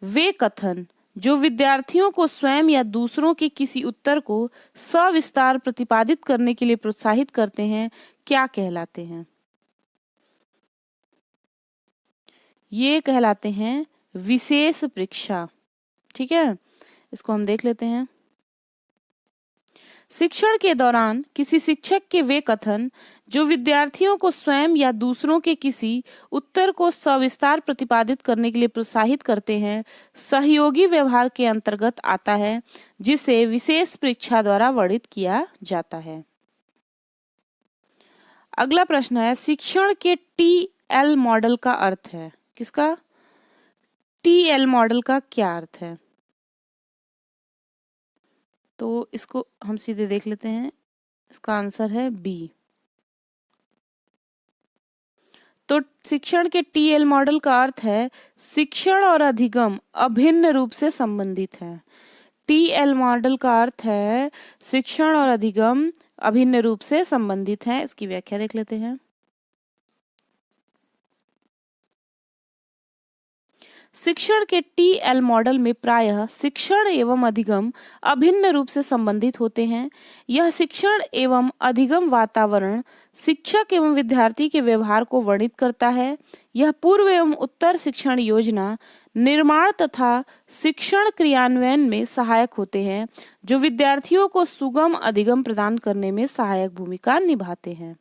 वे कथन जो विद्यार्थियों को स्वयं या दूसरों के किसी उत्तर को सविस्तार प्रतिपादित करने के लिए प्रोत्साहित करते हैं, क्या कहलाते हैं? ये कहलाते हैं विशेष परीक्षा, ठीक है। इसको हम देख लेते हैं। शिक्षण के दौरान किसी शिक्षक के वे कथन जो विद्यार्थियों को स्वयं या दूसरों के किसी उत्तर को सविस्तार प्रतिपादित करने के लिए प्रोत्साहित करते हैं, सहयोगी व्यवहार के अंतर्गत आता है, जिसे विशेष परीक्षा द्वारा वर्णित किया जाता है। अगला प्रश्न है, शिक्षण के टीएल मॉडल का अर्थ है। किसका? टीएल मॉडल का क्या अर्थ है? तो इसको हम सीधे देख लेते हैं। इसका आंसर है बी। तो शिक्षण के टीएल मॉडल का अर्थ है शिक्षण और अधिगम अभिन्न रूप से संबंधित है। टीएल मॉडल का अर्थ है शिक्षण और अधिगम अभिन्न रूप से संबंधित है। इसकी व्याख्या देख लेते हैं। शिक्षण के टीएल मॉडल में प्रायः शिक्षण एवं अधिगम अभिन्न रूप से संबंधित होते हैं। यह शिक्षण एवं अधिगम वातावरण शिक्षक एवं विद्यार्थी के व्यवहार को वर्णित करता है। यह पूर्व एवं उत्तर शिक्षण योजना निर्माण तथा शिक्षण क्रियान्वयन में सहायक होते हैं, जो विद्यार्थियों को सुगम अधिगम प्रदान करने में सहायक भूमिका निभाते हैं।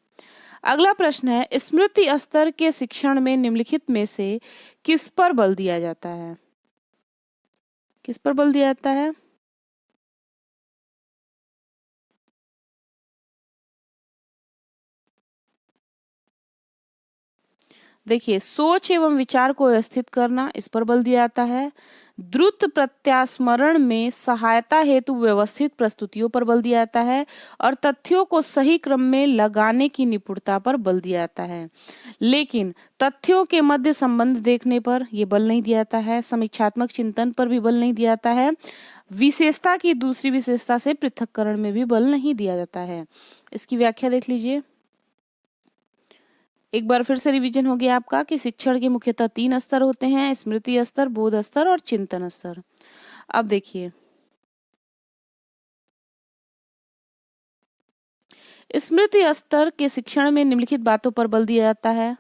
अगला प्रश्न है, स्मृति स्तर के शिक्षण में निम्नलिखित में से किस पर बल दिया जाता है? किस पर बल दिया जाता है? देखिए, सोच एवं विचार को व्यवस्थित करना, इस पर बल दिया जाता है। द्रुत प्रत्यास्मरण में सहायता हेतु व्यवस्थित प्रस्तुतियों पर बल दिया जाता है और तथ्यों को सही क्रम में लगाने की निपुणता पर बल दिया जाता है। लेकिन तथ्यों के मध्य संबंध देखने पर यह बल नहीं दिया जाता है। समीक्षात्मक चिंतन पर भी बल नहीं दिया जाता है। विशेषता की दूसरी विशेषता से पृथक्करण में भी बल नहीं दिया जाता है। इसकी व्याख्या देख लीजिए। एक बार फिर से रिवीजन हो गया आपका कि शिक्षण के मुख्यतः 3 स्तर होते हैं, स्मृति स्तर, बोध स्तर और चिंतन स्तर। अब देखिए, स्मृति स्तर के शिक्षण में निम्नलिखित बातों पर बल दिया जाता है।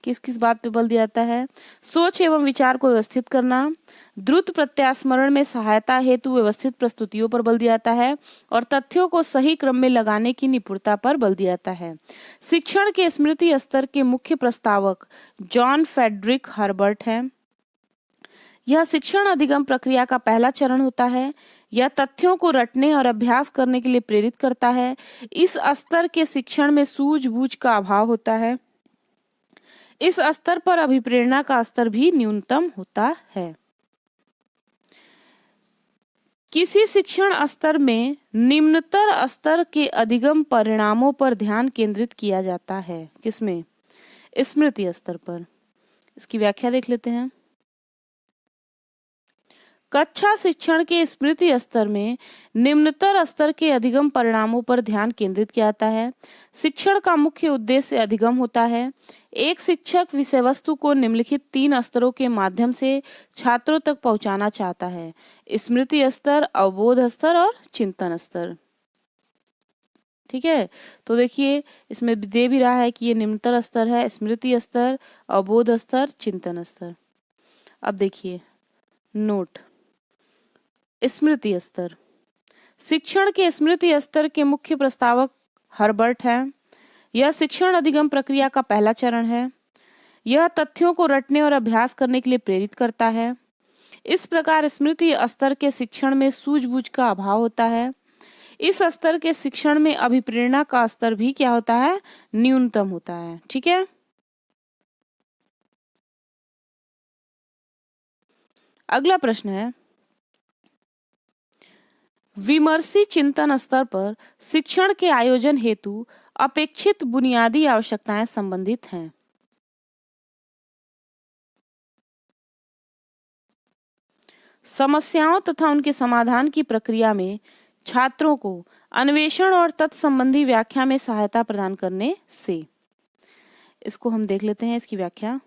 किस किस बात पे बल दिया जाता है? सोच एवं विचार को व्यवस्थित करना, द्रुत प्रत्यास्मरण में सहायता हेतु व्यवस्थित प्रस्तुतियों पर बल दिया जाता है और तथ्यों को सही क्रम में लगाने की निपुणता पर बल दिया जाता है। शिक्षण के स्मृति स्तर के मुख्य प्रस्तावक जॉन फ्रेडरिक हर्बर्ट हैं। यह शिक्षण अधिगम प्रक्रिया का पहला चरण होता है। यह तथ्यों को रटने और अभ्यास करने के लिए प्रेरित करता है। इस स्तर के शिक्षण में सूझबूझ का अभाव होता है। इस स्तर पर अभिप्रेरणा का स्तर भी न्यूनतम होता है। किसी शिक्षण स्तर में निम्नतर स्तर के अधिगम परिणामों पर ध्यान केंद्रित किया जाता है। किसमें? स्मृति स्तर पर। इसकी व्याख्या देख लेते हैं। कक्षा शिक्षण के स्मृति स्तर में निम्नतर स्तर के अधिगम परिणामों पर ध्यान केंद्रित किया जाता है। शिक्षण का मुख्य उद्देश्य अधिगम होता है। एक शिक्षक विषय वस्तु को निम्नलिखित 3 स्तरों के माध्यम से छात्रों तक पहुंचाना चाहता है: स्मृति स्तर, अवबोध स्तर और चिंतन स्तर। ठीक है, तो देखिए इसमें दे भी रहा है कि ये निम्नतर स्तर है, स्मृति स्तर, अवबोध स्तर, चिंतन स्तर। अब देखिए नोट, स्मृति स्तर। शिक्षण के स्मृति स्तर के मुख्य प्रस्तावक हर्बर्ट हैं। यह शिक्षण अधिगम प्रक्रिया का पहला चरण है। यह तथ्यों को रटने और अभ्यास करने के लिए प्रेरित करता है। इस प्रकार स्मृति स्तर के शिक्षण में सूझबूझ का अभाव होता है। इस स्तर के शिक्षण में अभिप्रेरणा का स्तर भी क्या होता है? न्यूनतम होता है। ठीक है, अगला प्रश्न है, विमर्शी चिंतन स्तर पर शिक्षण के आयोजन हेतु अपेक्षित बुनियादी आवश्यकताएं संबंधित हैं। समस्याओं तथा उनके समाधान की प्रक्रिया में छात्रों को अन्वेषण और तत्संबंधी व्याख्या में सहायता प्रदान करने से। इसको हम देख लेते हैं, इसकी व्याख्या।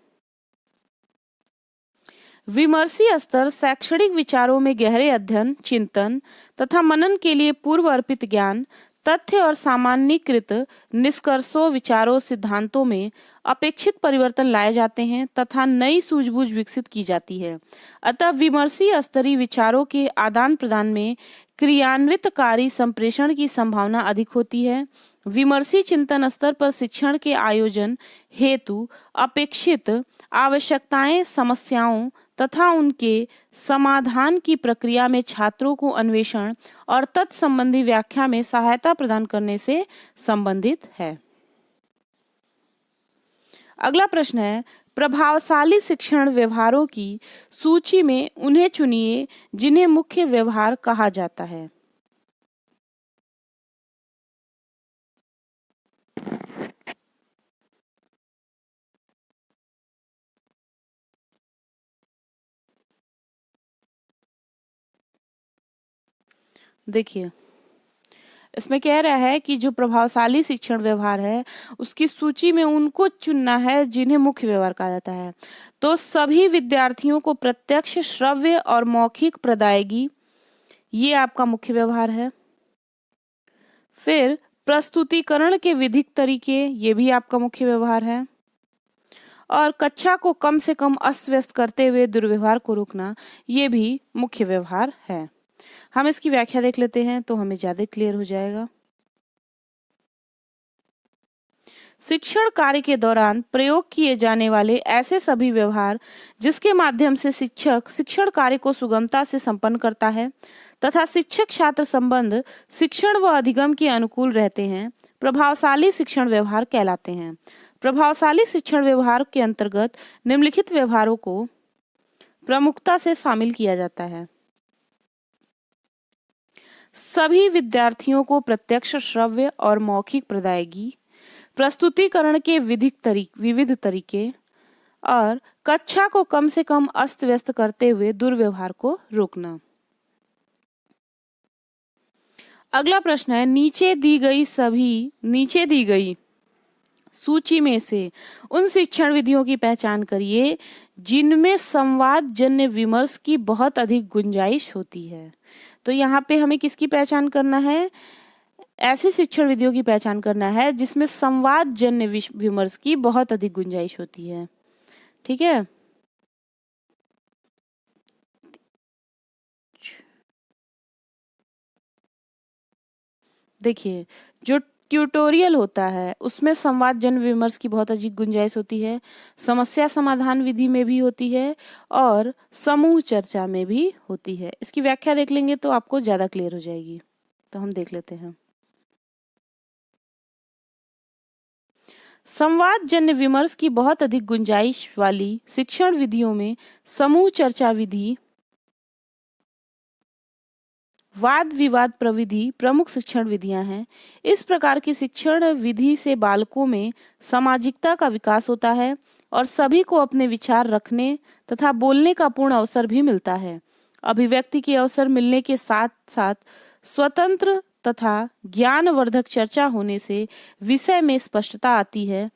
विमर्शी स्तर शैक्षणिक विचारों में गहरे अध्ययन, चिंतन तथा मनन के लिए पूर्व अर्पित ज्ञान, तथ्य और सामान्यीकृत निष्कर्षों, विचारों, सिद्धांतों में अपेक्षित परिवर्तन लाए जाते हैं तथा नई सूझबूझ विकसित की जाती है। अतः विमर्शी स्तरीय विचारों के आदान प्रदान में क्रियान्वितकारी संप्रेषण की संभावना अधिक होती है। विमर्शी चिंतन स्तर पर शिक्षण के आयोजन हेतु अपेक्षित आवश्यकताएं, समस्याओं तथा उनके समाधान की प्रक्रिया में छात्रों को अन्वेषण और तत्संबंधी व्याख्या में सहायता प्रदान करने से संबंधित है। अगला प्रश्न है, प्रभावशाली शिक्षण व्यवहारों की सूची में उन्हें चुनिए जिन्हें मुख्य व्यवहार कहा जाता है। देखिए, इसमें कह रहा है कि जो प्रभावशाली शिक्षण व्यवहार है उसकी सूची में उनको चुनना है जिन्हें मुख्य व्यवहार कहा जाता है। तो सभी विद्यार्थियों को प्रत्यक्ष श्रव्य और मौखिक प्रदायगी, ये आपका मुख्य व्यवहार है। फिर प्रस्तुतिकरण के विधिक तरीके, ये भी आपका मुख्य व्यवहार है। और कक्षा को कम से कम अस्त व्यस्त करते हुए दुर्व्यवहार को रोकना, ये भी मुख्य व्यवहार है। हम इसकी व्याख्या देख लेते हैं तो हमें ज्यादा क्लियर हो जाएगा। शिक्षण कार्य के दौरान प्रयोग किए जाने वाले ऐसे सभी व्यवहार जिसके माध्यम से शिक्षक शिक्षण कार्य को सुगमता से संपन्न करता है तथा शिक्षक छात्र संबंध शिक्षण व अधिगम के अनुकूल रहते हैं, प्रभावशाली शिक्षण व्यवहार कहलाते हैं। प्रभावशाली शिक्षण व्यवहार के अंतर्गत निम्नलिखित व्यवहारों को प्रमुखता से शामिल किया जाता है। सभी विद्यार्थियों को प्रत्यक्ष श्रव्य और मौखिक प्रदायगी, प्रस्तुतिकरण के विविध तरीके और कक्षा को कम से कम अस्त व्यस्त करते हुए दुर्व्यवहार को रोकना। अगला प्रश्न है, नीचे दी गई सूची में से उन शिक्षण विधियों की पहचान करिए जिनमें संवाद जन्य विमर्श की बहुत अधिक गुंजाइश होती है। तो यहाँ पे हमें किसकी पहचान करना है? ऐसी शिक्षण विधियों की पहचान करना है जिसमें संवाद जन्य विमर्श की बहुत अधिक गुंजाइश होती है। ठीक है, देखिए जो ट्यूटोरियल होता है उसमें संवाद जन विमर्श की बहुत अधिक गुंजाइश होती है, समस्या समाधान विधि में भी होती है और समूह चर्चा में भी होती है। इसकी व्याख्या देख लेंगे तो आपको ज्यादा क्लियर हो जाएगी। तो हम देख लेते हैं। संवाद जन्य विमर्श की बहुत अधिक गुंजाइश वाली शिक्षण विधियों में समूह चर्चा विधि, वाद विवाद प्रविधि प्रमुख शिक्षण विधियां हैं। इस प्रकार की शिक्षण विधि से बालकों में सामाजिकता का विकास होता है और सभी को अपने विचार रखने तथा बोलने का पूर्ण अवसर भी मिलता है। अभिव्यक्ति के अवसर मिलने के साथ साथ स्वतंत्र तथा ज्ञानवर्धक चर्चा होने से विषय में स्पष्टता आती है।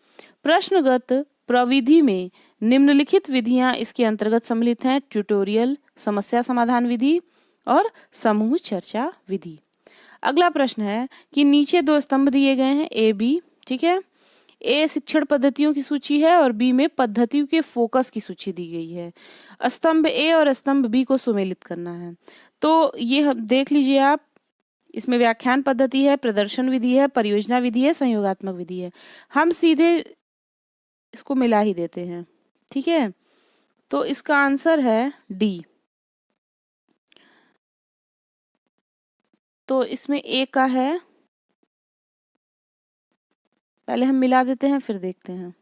प्रश्नगत प्रविधि में निम्नलिखित विधियां इसके अंतर्गत सम्मिलित हैं: ट्यूटोरियल, समस्या समाधान विधि और समूह चर्चा विधि। अगला प्रश्न है कि नीचे दो स्तंभ दिए गए हैं ए बी। ठीक है, ए शिक्षण पद्धतियों की सूची है और बी में पद्धतियों के फोकस की सूची दी गई है। स्तंभ ए और स्तंभ बी को सुमेलित करना है। तो ये देख लीजिए आप, इसमें व्याख्यान पद्धति है, प्रदर्शन विधि है, परियोजना विधि है, संयोगात्मक विधि है। हम सीधे इसको मिला ही देते हैं। ठीक है, तो इसका आंसर है डी। तो इसमें ए का है, पहले हम मिला देते हैं फिर देखते हैं।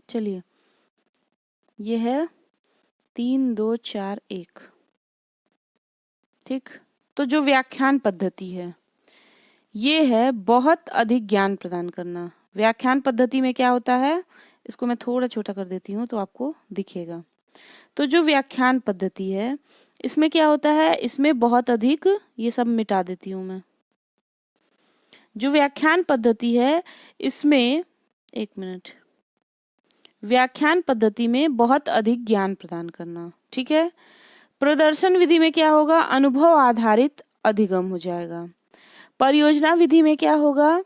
चलिए, ये है 3 2 4 1। ठीक, तो जो व्याख्यान पद्धति है ये है बहुत अधिक ज्ञान प्रदान करना। व्याख्यान पद्धति में क्या होता है, इसको मैं थोड़ा छोटा कर देती हूँ तो आपको दिखेगा। तो जो व्याख्यान पद्धति है इसमें क्या होता है, इसमें बहुत अधिक, ये सब मिटा देती हूँ मैं। जो व्याख्यान पद्धति है इसमें, एक मिनट, व्याख्यान पद्धति में बहुत अधिक ज्ञान प्रदान करना। ठीक है। प्रदर्शन विधि में क्या होगा? अनुभव आधारित अधिगम हो जाएगा। परियोजना विधि में क्या होगा?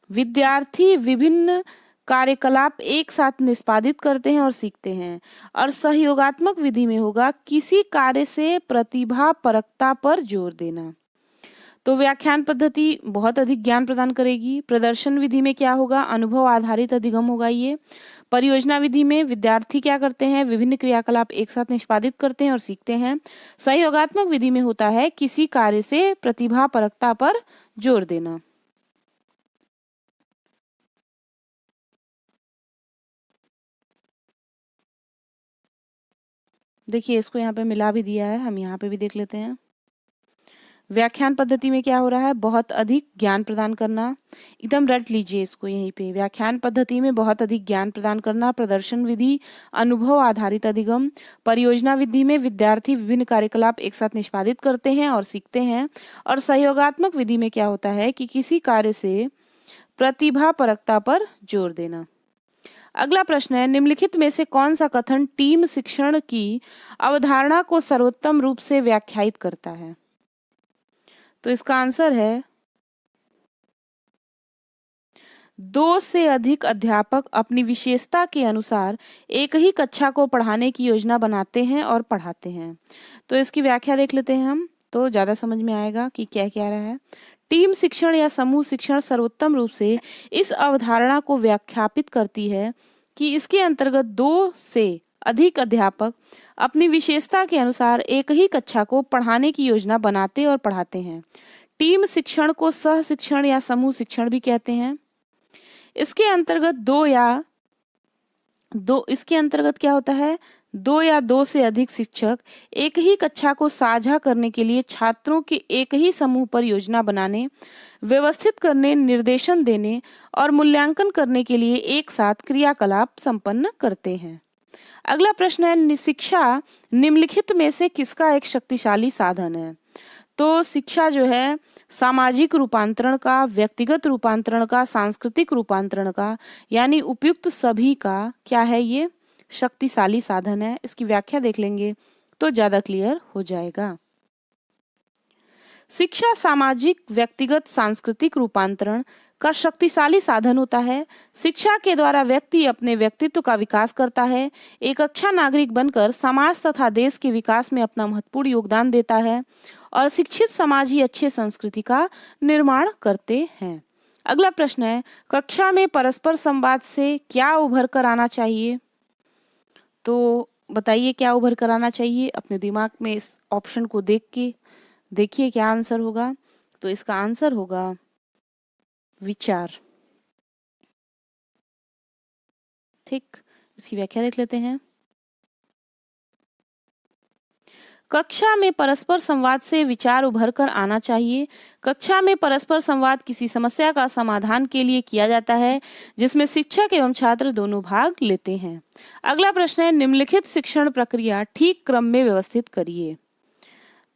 विद्यार्थी विभिन्न कार्यकलाप एक साथ निष्पादित करते हैं और सीखते हैं। और सहयोगात्मक विधि में होगा किसी कार्य से प्रतिभा परकता पर जोर देना। तो व्याख्यान पद्धति बहुत अधिक ज्ञान प्रदान करेगी। प्रदर्शन विधि में क्या होगा? अनुभव आधारित अधिगम होगा ये। परियोजना विधि में विद्यार्थी क्या करते हैं? विभिन्न क्रियाकलाप एक साथ निष्पादित करते हैं और सीखते हैं। सहयोगात्मक विधि में होता है किसी कार्य से प्रतिभा परकता पर जोर देना। देखिए इसको यहाँ पे मिला भी दिया है, हम यहाँ पे भी देख लेते हैं। व्याख्यान पद्धति में क्या हो रहा है? बहुत अधिक ज्ञान प्रदान करना। एकदम रट लीजिए इसको यहीं पे। व्याख्यान पद्धति में बहुत अधिक ज्ञान प्रदान करना। प्रदर्शन विधि अनुभव आधारित अधिगम। परियोजना विधि में विद्यार्थी विभिन्न कार्यकलाप एक साथ निष्पादित करते हैं और सीखते हैं। और सहयोगात्मक विधि में क्या होता है कि किसी कार्य से प्रतिभा परकता पर जोर देना। अगला प्रश्न है, निम्नलिखित में से कौन सा कथन टीम शिक्षण की अवधारणा को सर्वोत्तम रूप से व्याख्यायित करता है? तो इसका आंसर है 2 से अधिक अध्यापक अपनी विशेषता के अनुसार एक ही कक्षा को पढ़ाने की योजना बनाते हैं और पढ़ाते हैं। तो इसकी व्याख्या देख लेते हैं हम, तो ज्यादा समझ में आएगा कि क्या क्या रहा है। टीम शिक्षण या समूह शिक्षण सर्वोत्तम रूप से इस अवधारणा को व्याख्यापित करती है कि इसके अंतर्गत 2 से अधिक अध्यापक अपनी विशेषता के अनुसार एक ही कक्षा को पढ़ाने की योजना बनाते और पढ़ाते हैं। टीम शिक्षण को सह शिक्षण या समूह शिक्षण भी कहते हैं। इसके अंतर्गत इसके अंतर्गत क्या होता है? 2 या 2 से अधिक शिक्षक एक ही कक्षा को साझा करने के लिए छात्रों के एक ही समूह पर योजना बनाने, व्यवस्थित करने, निर्देशन देने और मूल्यांकन करने के लिए एक साथ क्रियाकलाप संपन्न करते हैं। अगला प्रश्न है, शिक्षा निम्नलिखित में से किसका एक शक्तिशाली साधन है? तो शिक्षा जो है सामाजिक रूपांतरण का, व्यक्तिगत रूपांतरण का, सांस्कृतिक रूपांतरण का, यानी उपयुक्त सभी का क्या है? ये शक्तिशाली साधन है। इसकी व्याख्या देख लेंगे तो ज्यादा क्लियर हो जाएगा। शिक्षा सामाजिक, व्यक्तिगत, सांस्कृतिक रूपांतरण का शक्तिशाली साधन होता है। शिक्षा के द्वारा व्यक्ति अपने व्यक्तित्व का विकास करता है, एक अच्छा नागरिक बनकर समाज तथा देश के विकास में अपना महत्वपूर्ण योगदान देता है और शिक्षित समाज ही अच्छे संस्कृति का निर्माण करते हैं। अगला प्रश्न है, कक्षा में परस्पर संवाद से क्या उभर कर आना चाहिए? तो बताइए क्या उभर कर आना चाहिए? अपने दिमाग में इस ऑप्शन को देख के देखिए क्या आंसर होगा। तो इसका आंसर होगा विचार। ठीक, इसकी व्याख्या देख लेते हैं। कक्षा में परस्पर संवाद से विचार उभर कर आना चाहिए। कक्षा में परस्पर संवाद किसी समस्या का समाधान के लिए किया जाता है जिसमें शिक्षक एवं छात्र दोनों भाग लेते हैं। अगला प्रश्न है, निम्नलिखित शिक्षण प्रक्रिया ठीक क्रम में व्यवस्थित करिए।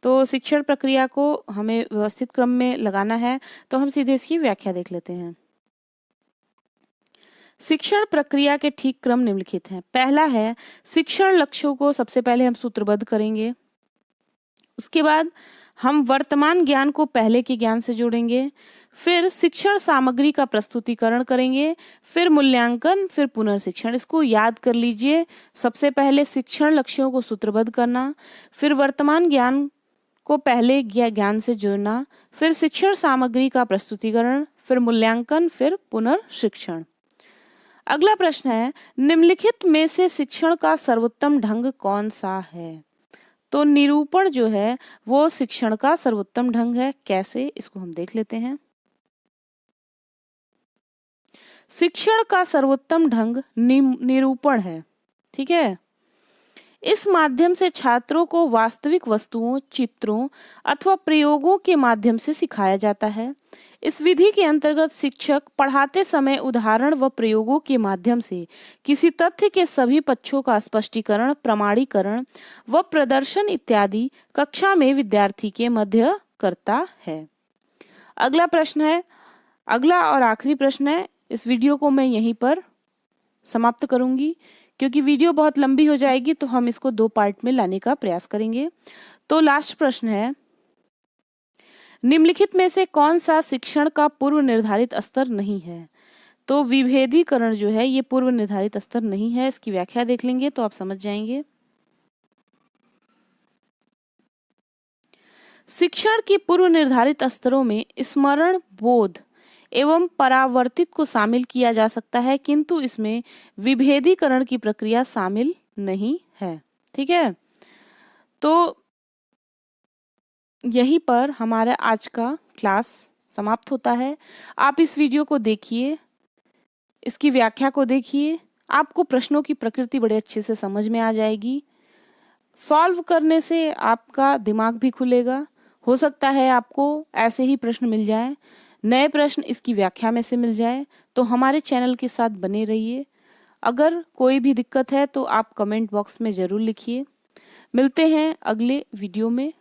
तो शिक्षण प्रक्रिया को हमें व्यवस्थित क्रम में लगाना है, तो हम सीधे इसकी व्याख्या देख लेते हैं। शिक्षण प्रक्रिया के ठीक क्रम निम्नलिखित हैं। पहला है, शिक्षण लक्ष्यों को सबसे पहले हम सूत्रबद्ध करेंगे। उसके बाद हम वर्तमान ज्ञान को पहले के ज्ञान से जोड़ेंगे। फिर शिक्षण सामग्री का प्रस्तुतिकरण करेंगे, फिर मूल्यांकन, फिर पुनर्शिक्षण। इसको याद कर लीजिए। सबसे पहले शिक्षण लक्ष्यों को सूत्रबद्ध करना, फिर वर्तमान ज्ञान को पहले ज्ञान से जोड़ना, फिर शिक्षण सामग्री का प्रस्तुतिकरण, फिर मूल्यांकन, फिर पुनर्शिक्षण। अगला प्रश्न है, निम्नलिखित में से शिक्षण का सर्वोत्तम ढंग कौन सा है? तो निरूपण जो है वो शिक्षण का सर्वोत्तम ढंग है। कैसे? इसको हम देख लेते हैं। शिक्षण का सर्वोत्तम ढंग निरूपण है। ठीक है। इस माध्यम से छात्रों को वास्तविक वस्तुओं, चित्रों अथवा प्रयोगों के माध्यम से सिखाया जाता है। इस विधि के अंतर्गत शिक्षक पढ़ाते समय उदाहरण व प्रयोगों के माध्यम से किसी तथ्य के सभी पक्षों का स्पष्टीकरण, प्रमाणीकरण व प्रदर्शन इत्यादि कक्षा में विद्यार्थी के मध्य करता है। अगला प्रश्न है, अगला और आखिरी प्रश्न है। इस वीडियो को मैं यहीं पर समाप्त करूंगी, क्योंकि वीडियो बहुत लंबी हो जाएगी, तो हम इसको 2 पार्ट में लाने का प्रयास करेंगे। तो लास्ट प्रश्न है, निम्नलिखित में से कौन सा शिक्षण का पूर्व निर्धारित स्तर नहीं है? तो विभेदीकरण जो है ये पूर्व निर्धारित स्तर नहीं है। इसकी व्याख्या देख लेंगे तो आप समझ जाएंगे। शिक्षण के पूर्व निर्धारित स्तरों में स्मरण, बोध एवं परावर्तित को शामिल किया जा सकता है, किंतु इसमें विभेदीकरण की प्रक्रिया शामिल नहीं है। ठीक है, तो यहीं पर हमारा आज का क्लास समाप्त होता है। आप इस वीडियो को देखिए, इसकी व्याख्या को देखिए, आपको प्रश्नों की प्रकृति बड़े अच्छे से समझ में आ जाएगी। सॉल्व करने से आपका दिमाग भी खुलेगा। हो सकता है आपको ऐसे ही प्रश्न मिल जाए, नए प्रश्न इसकी व्याख्या में से मिल जाए। तो हमारे चैनल के साथ बने रहिए। अगर कोई भी दिक्कत है तो आप कमेंट बॉक्स में ज़रूर लिखिए। मिलते हैं अगले वीडियो में,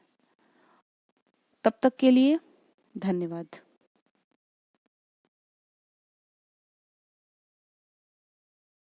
तब तक के लिए धन्यवाद।